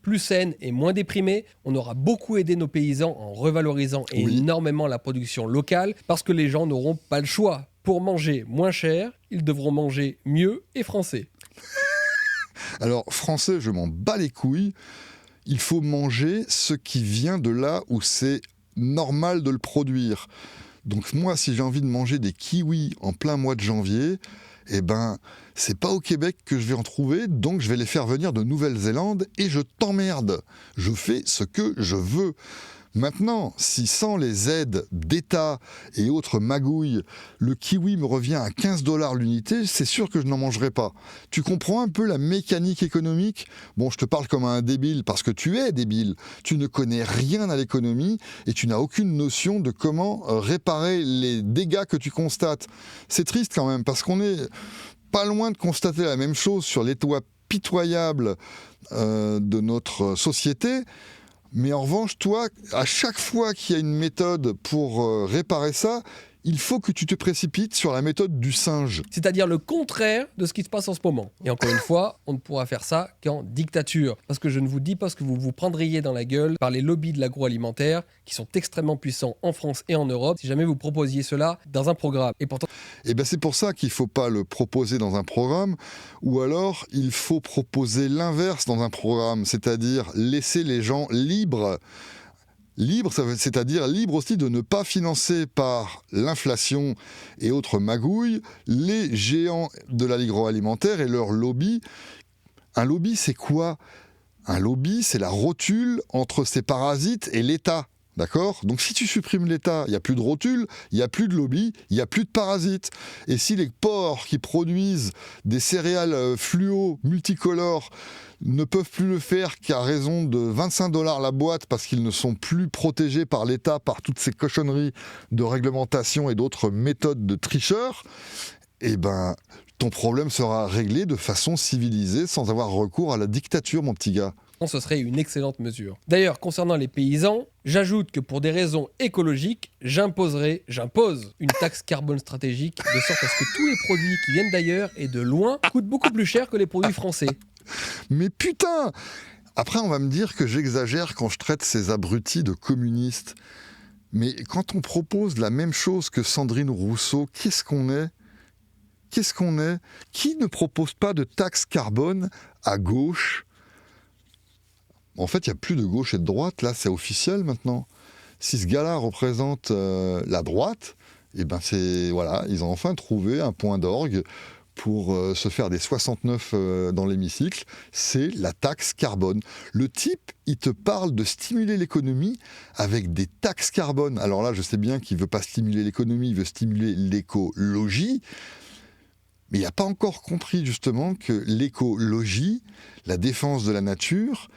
Plus saine et moins déprimée, on aura beaucoup aidé nos paysans en revalorisant énormément la production locale, parce que les gens n'auront pas le choix. Pour manger moins cher, ils devront manger mieux et français. Alors français, je m'en bats les couilles. Il faut manger ce qui vient de là où c'est normal de le produire. Donc moi, si j'ai envie de manger des kiwis en plein mois de janvier, eh ben, c'est pas au Québec que je vais en trouver, donc je vais les faire venir de Nouvelle-Zélande et je t'emmerde. Je fais ce que je veux. Maintenant, si sans les aides d'État et autres magouilles, le kiwi me revient à 15 $ l'unité, c'est sûr que je n'en mangerai pas. Tu comprends un peu la mécanique économique ? Bon, je te parle comme un débile parce que tu es débile. Tu ne connais rien à l'économie et tu n'as aucune notion de comment réparer les dégâts que tu constates. C'est triste quand même parce qu'on est pas loin de constater la même chose sur l'état pitoyable de notre société. Mais en revanche, toi, à chaque fois qu'il y a une méthode pour réparer ça, il faut que tu te précipites sur la méthode du singe. C'est-à-dire le contraire de ce qui se passe en ce moment. Et encore une fois, on ne pourra faire ça qu'en dictature. Parce que je ne vous dis pas ce que vous vous prendriez dans la gueule par les lobbies de l'agroalimentaire qui sont extrêmement puissants en France et en Europe si jamais vous proposiez cela dans un programme. Et pourtant... Et bien c'est pour ça qu'il ne faut pas le proposer dans un programme, ou alors il faut proposer l'inverse dans un programme, c'est-à-dire laisser les gens libres. Libre, c'est-à-dire libre aussi de ne pas financer par l'inflation et autres magouilles les géants de l'agroalimentaire et leur lobby. Un lobby, c'est quoi ? Un lobby, c'est la rotule entre ces parasites et l'État. D'accord ? Donc si tu supprimes l'État, il n'y a plus de rotule, il n'y a plus de lobby, il n'y a plus de parasites. Et si les porcs qui produisent des céréales fluo multicolores ne peuvent plus le faire qu'à raison de 25 $ la boîte parce qu'ils ne sont plus protégés par l'État, par toutes ces cochonneries de réglementation et d'autres méthodes de tricheurs, eh ben, ton problème sera réglé de façon civilisée sans avoir recours à la dictature, mon petit gars. Ce serait une excellente mesure. D'ailleurs, concernant les paysans, j'ajoute que pour des raisons écologiques, j'impose une taxe carbone stratégique de sorte à ce que tous les produits qui viennent d'ailleurs et de loin coûtent beaucoup plus cher que les produits français. Mais putain ! Après, on va me dire que j'exagère quand je traite ces abrutis de communistes. Mais quand on propose la même chose que Sandrine Rousseau, qu'est-ce qu'on est ? Qu'est-ce qu'on est ? Qui ne propose pas de taxe carbone à gauche ? En fait, il n'y a plus de gauche et de droite, là, c'est officiel maintenant. Si ce gars-là représente la droite, eh ben voilà, ils ont enfin trouvé un point d'orgue pour se faire des 69 dans l'hémicycle, c'est la taxe carbone. Le type, il te parle de stimuler l'économie avec des taxes carbone. Alors là, je sais bien qu'il ne veut pas stimuler l'économie, il veut stimuler l'écologie, mais il n'a pas encore compris justement que l'écologie, la défense de la nature,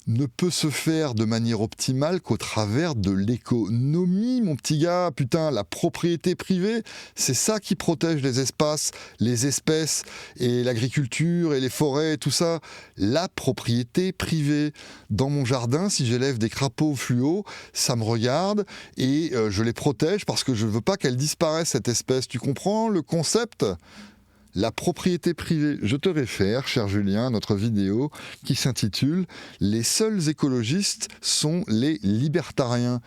ne peut se faire de manière optimale qu'au travers de l'économie, mon petit gars. Putain, la propriété privée, c'est ça qui protège les espaces, les espèces et l'agriculture et les forêts et tout ça. La propriété privée. Dans mon jardin, si j'élève des crapauds fluo, ça me regarde et je les protège parce que je ne veux pas qu'elle disparaisse, cette espèce. Tu comprends le concept ? La propriété privée. Je te réfère, cher Julien, à notre vidéo qui s'intitule « Les seuls écologistes sont les libertariens ».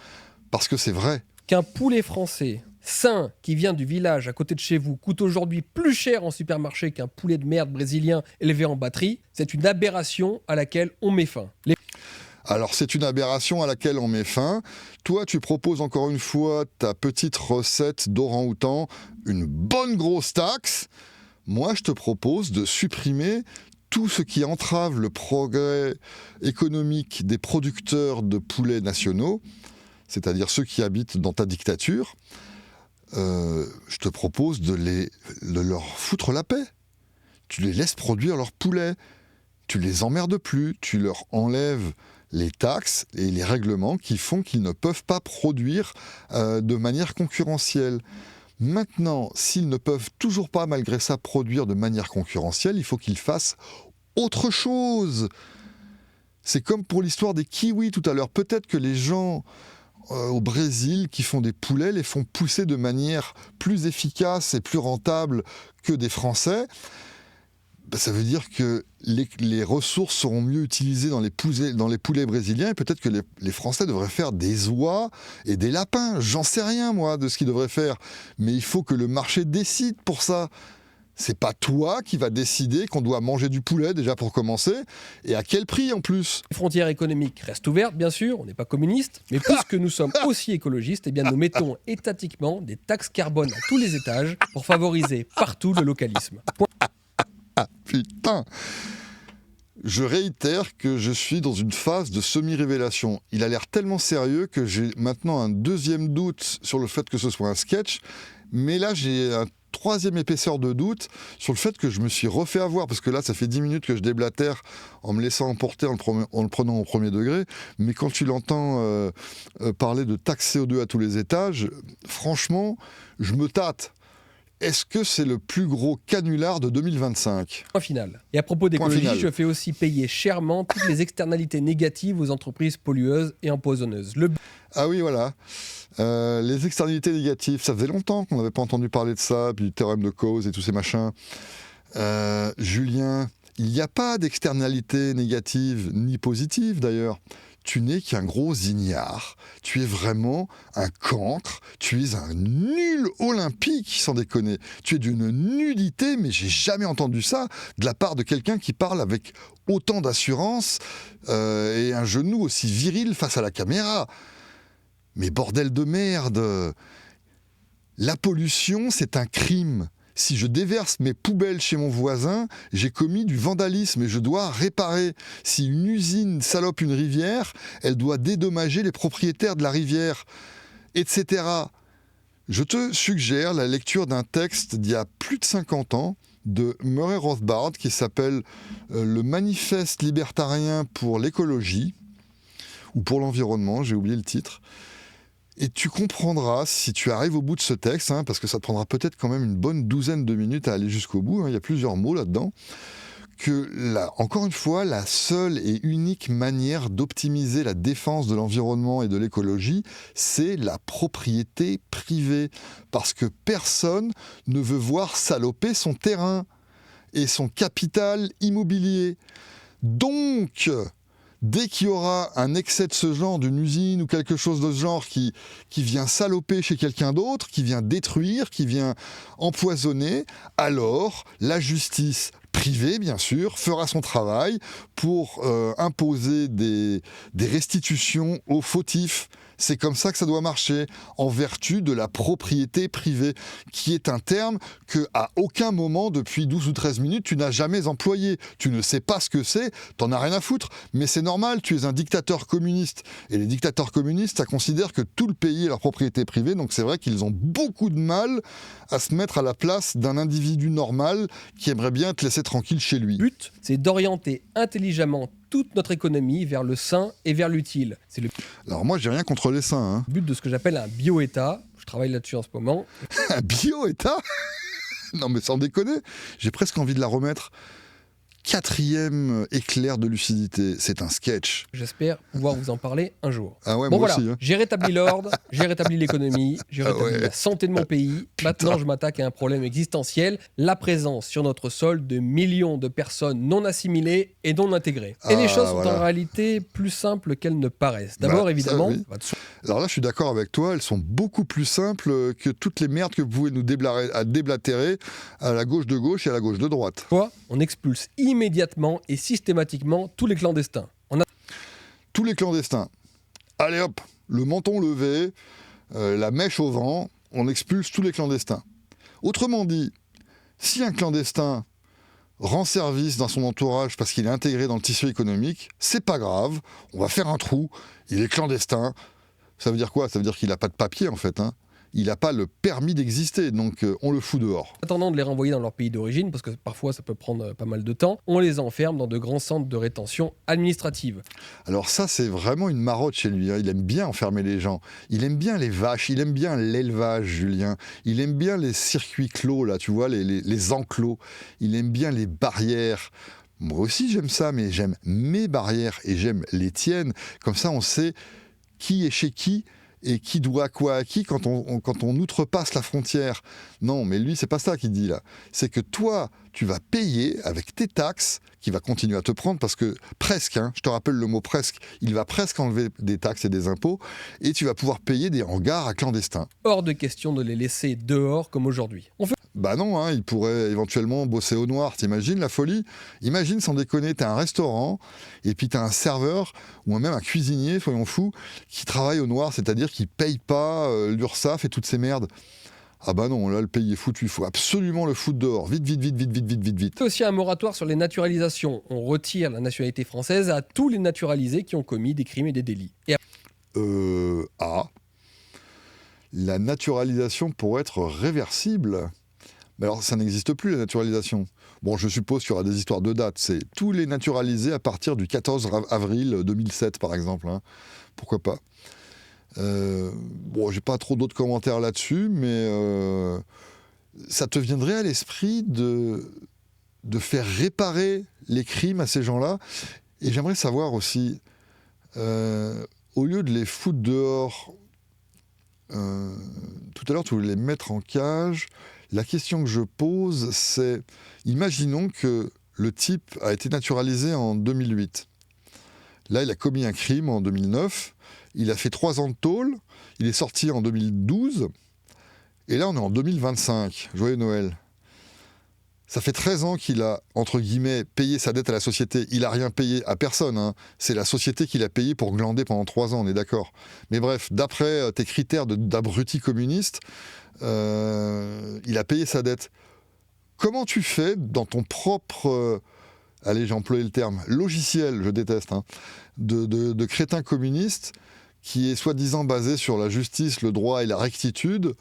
Parce que c'est vrai. Qu'un poulet français sain qui vient du village à côté de chez vous coûte aujourd'hui plus cher en supermarché qu'un poulet de merde brésilien élevé en batterie, c'est une aberration à laquelle on met fin. Alors c'est une aberration à laquelle on met fin. Toi, tu proposes encore une fois ta petite recette d'orang-outan, une bonne grosse taxe. Moi, je te propose de supprimer tout ce qui entrave le progrès économique des producteurs de poulets nationaux, c'est-à-dire ceux qui habitent dans ta dictature. Je te propose de leur foutre la paix. Tu les laisses produire leurs poulets. Tu les emmerdes plus. Tu leur enlèves les taxes et les règlements qui font qu'ils ne peuvent pas produire de manière concurrentielle. Maintenant, s'ils ne peuvent toujours pas, malgré ça, produire de manière concurrentielle, il faut qu'ils fassent autre chose. C'est comme pour l'histoire des kiwis tout à l'heure. Peut-être que les gens au Brésil qui font des poulets les font pousser de manière plus efficace et plus rentable que des Français. Ça veut dire que les ressources seront mieux utilisées dans les poulets brésiliens et peut-être que les Français devraient faire des oies et des lapins. J'en sais rien, moi, de ce qu'ils devraient faire. Mais il faut que le marché décide pour ça. C'est pas toi qui vas décider qu'on doit manger du poulet, déjà pour commencer, et à quel prix en plus. Les frontières économiques restent ouvertes, bien sûr, on n'est pas communiste, mais puisque nous sommes aussi écologistes, eh bien nous mettons étatiquement des taxes carbone à tous les étages pour favoriser partout le localisme. Ah putain! je réitère que je suis dans une phase de semi-révélation. Il a l'air tellement sérieux que j'ai maintenant un deuxième doute sur le fait que ce soit un sketch, mais là j'ai un troisième épaisseur de doute sur le fait que je me suis refait avoir, parce que là ça fait 10 minutes que je déblatère en me laissant emporter, en le prenant au premier degré, mais quand tu l'entends parler de taxe CO2 à tous les étages, franchement, je me tâte. Est-ce que c'est le plus gros canular de 2025 ? Point final. Et à propos d'écologie, je fais aussi payer chèrement toutes les externalités négatives aux entreprises pollueuses et empoisonneuses. Ah oui, voilà. Les externalités négatives, ça faisait longtemps qu'on n'avait pas entendu parler de ça, puis du théorème de cause et tous ces machins. Julien, il n'y a pas d'externalités négatives, ni positives d'ailleurs. Tu n'es qu'un gros ignare, tu es vraiment un cancre, tu es un nul olympique, sans déconner. Tu es d'une nullité, mais j'ai jamais entendu ça de la part de quelqu'un qui parle avec autant d'assurance et un genou aussi viril face à la caméra. Mais bordel de merde, la pollution, c'est un crime. Si je déverse mes poubelles chez mon voisin, j'ai commis du vandalisme et je dois réparer. Si une usine salope une rivière, elle doit dédommager les propriétaires de la rivière, etc. Je te suggère la lecture d'un texte d'il y a plus de 50 ans de Murray Rothbard qui s'appelle « Le manifeste libertarien pour l'écologie » ou pour l'environnement, j'ai oublié le titre. Et tu comprendras, si tu arrives au bout de ce texte, parce que ça te prendra peut-être quand même une bonne douzaine de minutes à aller jusqu'au bout, il y a plusieurs mots là-dedans, que, encore une fois, la seule et unique manière d'optimiser la défense de l'environnement et de l'écologie, c'est la propriété privée. Parce que personne ne veut voir saloper son terrain et son capital immobilier. Donc, dès qu'il y aura un excès de ce genre, d'une usine ou quelque chose de ce genre qui vient saloper chez quelqu'un d'autre, qui vient détruire, qui vient empoisonner, alors la justice privée, bien sûr, fera son travail pour imposer des restitutions aux fautifs. C'est comme ça que ça doit marcher, en vertu de la propriété privée, qui est un terme que, à aucun moment, depuis 12 ou 13 minutes, tu n'as jamais employé. Tu ne sais pas ce que c'est, t'en as rien à foutre, mais c'est normal, tu es un dictateur communiste. Et les dictateurs communistes, ça considère que tout le pays est leur propriété privée, donc c'est vrai qu'ils ont beaucoup de mal à se mettre à la place d'un individu normal qui aimerait bien te laisser tranquille chez lui. Le but, c'est d'orienter intelligemment toute notre économie vers le sain et vers l'utile. C'est le Alors moi, j'ai rien contre les sains. but de ce que j'appelle un bio-État. Je travaille là-dessus en ce moment. Un bio-État ? Non mais sans déconner, j'ai presque envie de la remettre. 4e éclair de lucidité, c'est un sketch. J'espère pouvoir vous en parler un jour. Ah ouais, Bon moi voilà, aussi. j'ai rétabli l'ordre, j'ai rétabli l'économie, j'ai rétabli la santé de mon pays. Maintenant, je m'attaque à un problème existentiel, la présence sur notre sol de millions de personnes non assimilées et non intégrées. Et les choses sont en réalité plus simples qu'elles ne paraissent. D'abord, évidemment... oui. Alors là, je suis d'accord avec toi, elles sont beaucoup plus simples que toutes les merdes que vous pouvez nous déblatérer à la gauche de gauche et à la gauche de droite. Quoi ? On expulse immédiatement et systématiquement tous les clandestins. Tous les clandestins. Allez hop, le menton levé, la mèche au vent, on expulse tous les clandestins. Autrement dit, si un clandestin rend service dans son entourage parce qu'il est intégré dans le tissu économique, c'est pas grave, on va faire un trou, il est clandestin. Ça veut dire quoi ? Ça veut dire qu'il n'a pas de papier en fait. Il n'a pas le permis d'exister, donc on le fout dehors. En attendant de les renvoyer dans leur pays d'origine, parce que parfois ça peut prendre pas mal de temps, on les enferme dans de grands centres de rétention administrative. Alors ça, c'est vraiment une marotte chez lui. Il aime bien enfermer les gens. Il aime bien les vaches, il aime bien l'élevage, Julien. Il aime bien les circuits clos, là, tu vois, les enclos. Il aime bien les barrières. Moi aussi, j'aime ça, mais j'aime mes barrières et j'aime les tiennes. Comme ça, on sait qui est chez qui et qui doit quoi à qui quand on outrepasse la frontière. Non, mais lui, c'est pas ça qu'il dit là. C'est que toi, tu vas payer avec tes taxes, qui va continuer à te prendre, parce que presque, je te rappelle le mot presque, il va presque enlever des taxes et des impôts, et tu vas pouvoir payer des hangars à clandestins. Hors de question de les laisser dehors comme aujourd'hui. Bah non, il pourrait éventuellement bosser au noir, t'imagines la folie ? Imagine, sans déconner, t'as un restaurant, et puis t'as un serveur, ou même un cuisinier, soyons fous, qui travaille au noir, c'est-à-dire qui paye pas l'URSSAF et toutes ces merdes. Ah bah non, là le pays est foutu, il faut absolument le foutre dehors, vite. C'est aussi un moratoire sur les naturalisations. On retire la nationalité française à tous les naturalisés qui ont commis des crimes et des délits. Et La naturalisation pourrait être réversible. Mais alors ça n'existe plus la naturalisation. Bon, je suppose qu'il y aura des histoires de date, c'est tous les naturalisés à partir du 14 avril 2007 par exemple, hein. Pourquoi pas. Bon, j'ai pas trop d'autres commentaires là-dessus, mais ça te viendrait à l'esprit de faire réparer les crimes à ces gens-là. Et j'aimerais savoir aussi, au lieu de les foutre dehors, tout à l'heure tu voulais les mettre en cage, la question que je pose c'est, imaginons que le type a été naturalisé en 2008. Là, il a commis un crime en 2009, il a fait 3 ans de tôle, il est sorti en 2012, et là on est en 2025, joyeux Noël. Ça fait 13 ans qu'il a, entre guillemets, payé sa dette à la société. Il n'a rien payé à personne, hein. C'est la société qui l'a payé pour glander pendant 3 ans, on est d'accord. Mais bref, d'après tes critères d'abruti communiste, il a payé sa dette. Comment tu fais dans ton propre... allez, j'ai employé le terme, logiciel, je déteste, hein, de crétin communiste, qui est soi-disant basé sur la justice, le droit et la rectitude,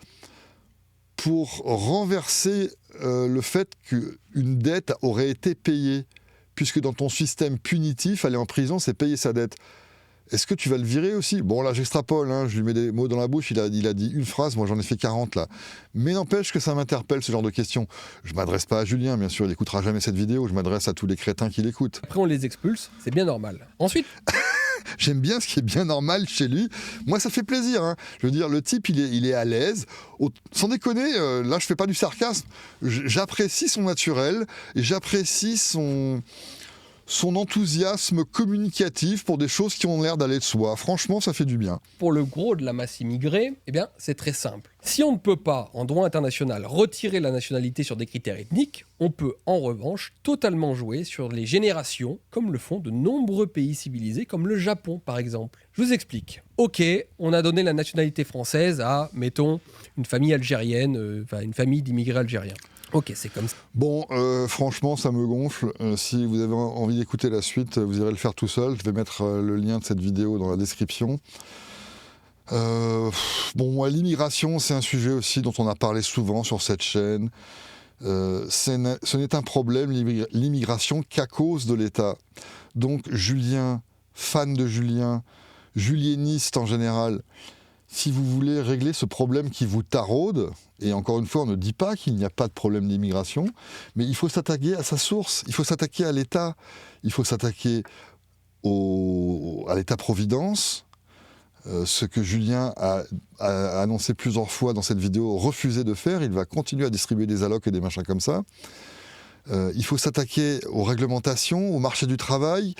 pour renverser le fait qu'une dette aurait été payée, puisque dans ton système punitif, aller en prison, c'est payer sa dette. Est-ce que tu vas le virer aussi ? Bon, là, j'extrapole, hein, je lui mets des mots dans la bouche, il a dit une phrase, moi j'en ai fait 40 là. Mais n'empêche que ça m'interpelle, ce genre de questions. Je ne m'adresse pas à Julien, bien sûr, il n'écoutera jamais cette vidéo, je m'adresse à tous les crétins qui l'écoutent. après, on les expulse, c'est bien normal. Ensuite, J'aime bien ce qui est bien normal chez lui. Moi, ça fait plaisir, hein. Je veux dire, le type, il est à l'aise. Sans déconner, là, je fais pas du sarcasme. J'apprécie son naturel et j'apprécie son enthousiasme communicatif pour des choses qui ont l'air d'aller de soi. Franchement, ça fait du bien. pour le gros de la masse immigrée, eh bien, c'est très simple. Si on ne peut pas, en droit international, retirer la nationalité sur des critères ethniques, on peut en revanche totalement jouer sur les générations, comme le font de nombreux pays civilisés, comme le Japon par exemple. Je vous explique. Ok, on a donné la nationalité française à, mettons, une famille algérienne, une famille d'immigrés algériens. Ok, c'est comme ça. Bon, franchement, ça me gonfle. Si vous avez envie d'écouter la suite, vous irez le faire tout seul. Je vais mettre le lien de cette vidéo dans la description. Bon, moi, l'immigration, c'est un sujet aussi dont on a parlé souvent sur cette chaîne. Ce n'est un problème, l'immigration, qu'à cause de l'État. Donc, Julien, fan de Julien, julieniste en général, si vous voulez régler ce problème qui vous taraude, et encore une fois, on ne dit pas qu'il n'y a pas de problème d'immigration, mais il faut s'attaquer à sa source, il faut s'attaquer à l'État, il faut s'attaquer à l'État-providence, ce que Julien a annoncé plusieurs fois dans cette vidéo, refusé de faire. Il va continuer à distribuer des allocs et des machins comme ça. Il faut s'attaquer aux réglementations, au marché du travail.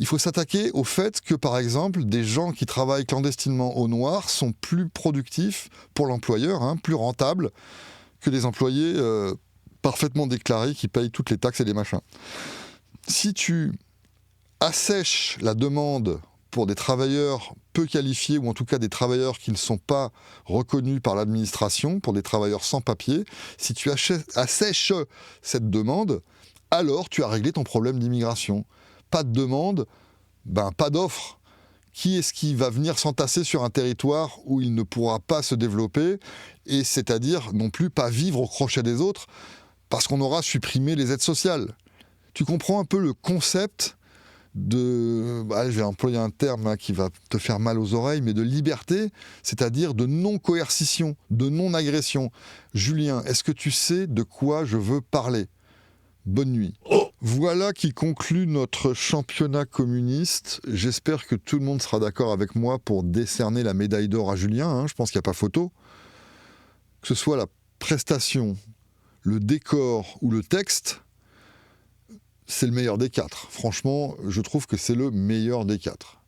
Il faut s'attaquer au fait que, par exemple, des gens qui travaillent clandestinement au noir sont plus productifs pour l'employeur, hein, plus rentables que des employés parfaitement déclarés qui payent toutes les taxes et les machins. Si tu assèches la demande pour des travailleurs peu qualifiés, ou en tout cas des travailleurs qui ne sont pas reconnus par l'administration, pour des travailleurs sans papier, si tu assèches cette demande, alors tu as réglé ton problème d'immigration. Pas de demande, pas d'offre. Qui est-ce qui va venir s'entasser sur un territoire où il ne pourra pas se développer, et c'est-à-dire non plus pas vivre au crochet des autres, parce qu'on aura supprimé les aides sociales. Tu comprends un peu le concept je vais employer un terme qui va te faire mal aux oreilles, mais de liberté, c'est-à-dire de non-coercition, de non-agression. Julien, est-ce que tu sais de quoi je veux parler ? Bonne nuit. Voilà qui conclut notre championnat communiste. J'espère que tout le monde sera d'accord avec moi pour décerner la médaille d'or à Julien, hein. Je pense qu'il n'y a pas photo. Que ce soit la prestation, le décor ou le texte, c'est le meilleur des 4. Franchement, je trouve que c'est le meilleur des 4.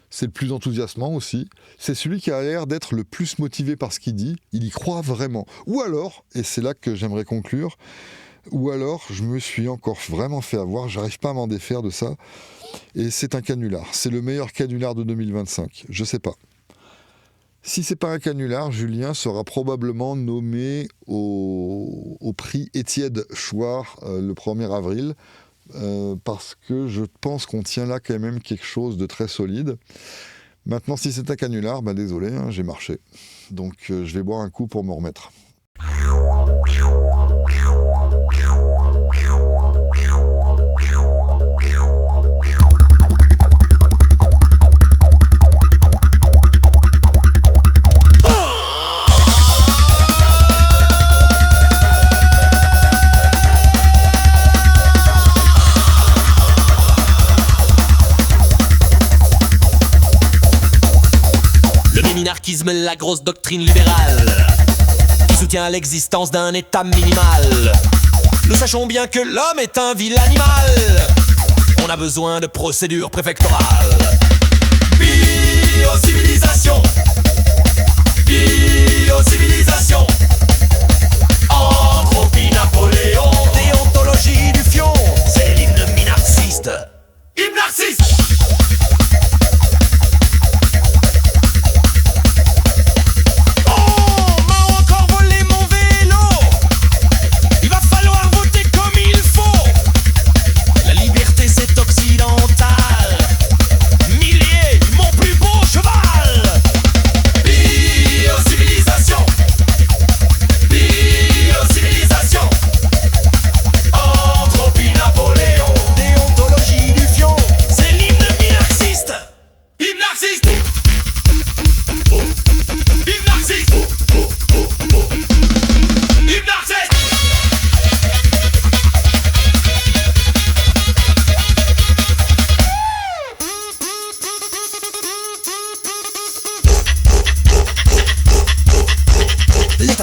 C'est le plus enthousiasmant aussi. C'est celui qui a l'air d'être le plus motivé par ce qu'il dit. Il y croit vraiment. Ou alors, et c'est là que j'aimerais conclure, ou alors je me suis encore vraiment fait avoir, j'arrive pas à m'en défaire de ça, et c'est un canular. C'est le meilleur canular de 2025. Je sais pas. Si c'est pas un canular, Julien sera probablement nommé au prix Étienne Chouard le 1er avril, parce que je pense qu'on tient là quand même quelque chose de très solide. Maintenant, si c'est un canular, désolé, hein, j'ai marché. Donc je vais boire un coup pour me remettre. La grosse doctrine libérale qui soutient l'existence d'un état minimal. Nous sachons bien que l'homme est un vil animal. On a besoin de procédures préfectorales. Biocivilisation, biocivilisation, entropie Napoléon, déontologie du fion, c'est l'hymne minarxiste. Hymne narcisse.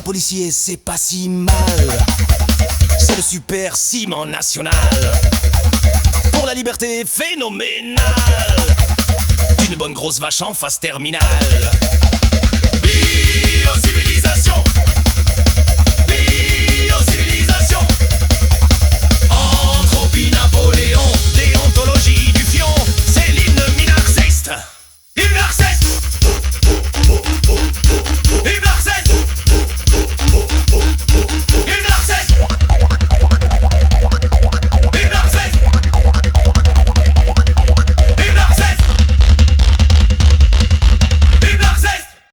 Policier, c'est pas si mal. C'est le super ciment national pour la liberté phénoménale d'une bonne grosse vache en phase terminale.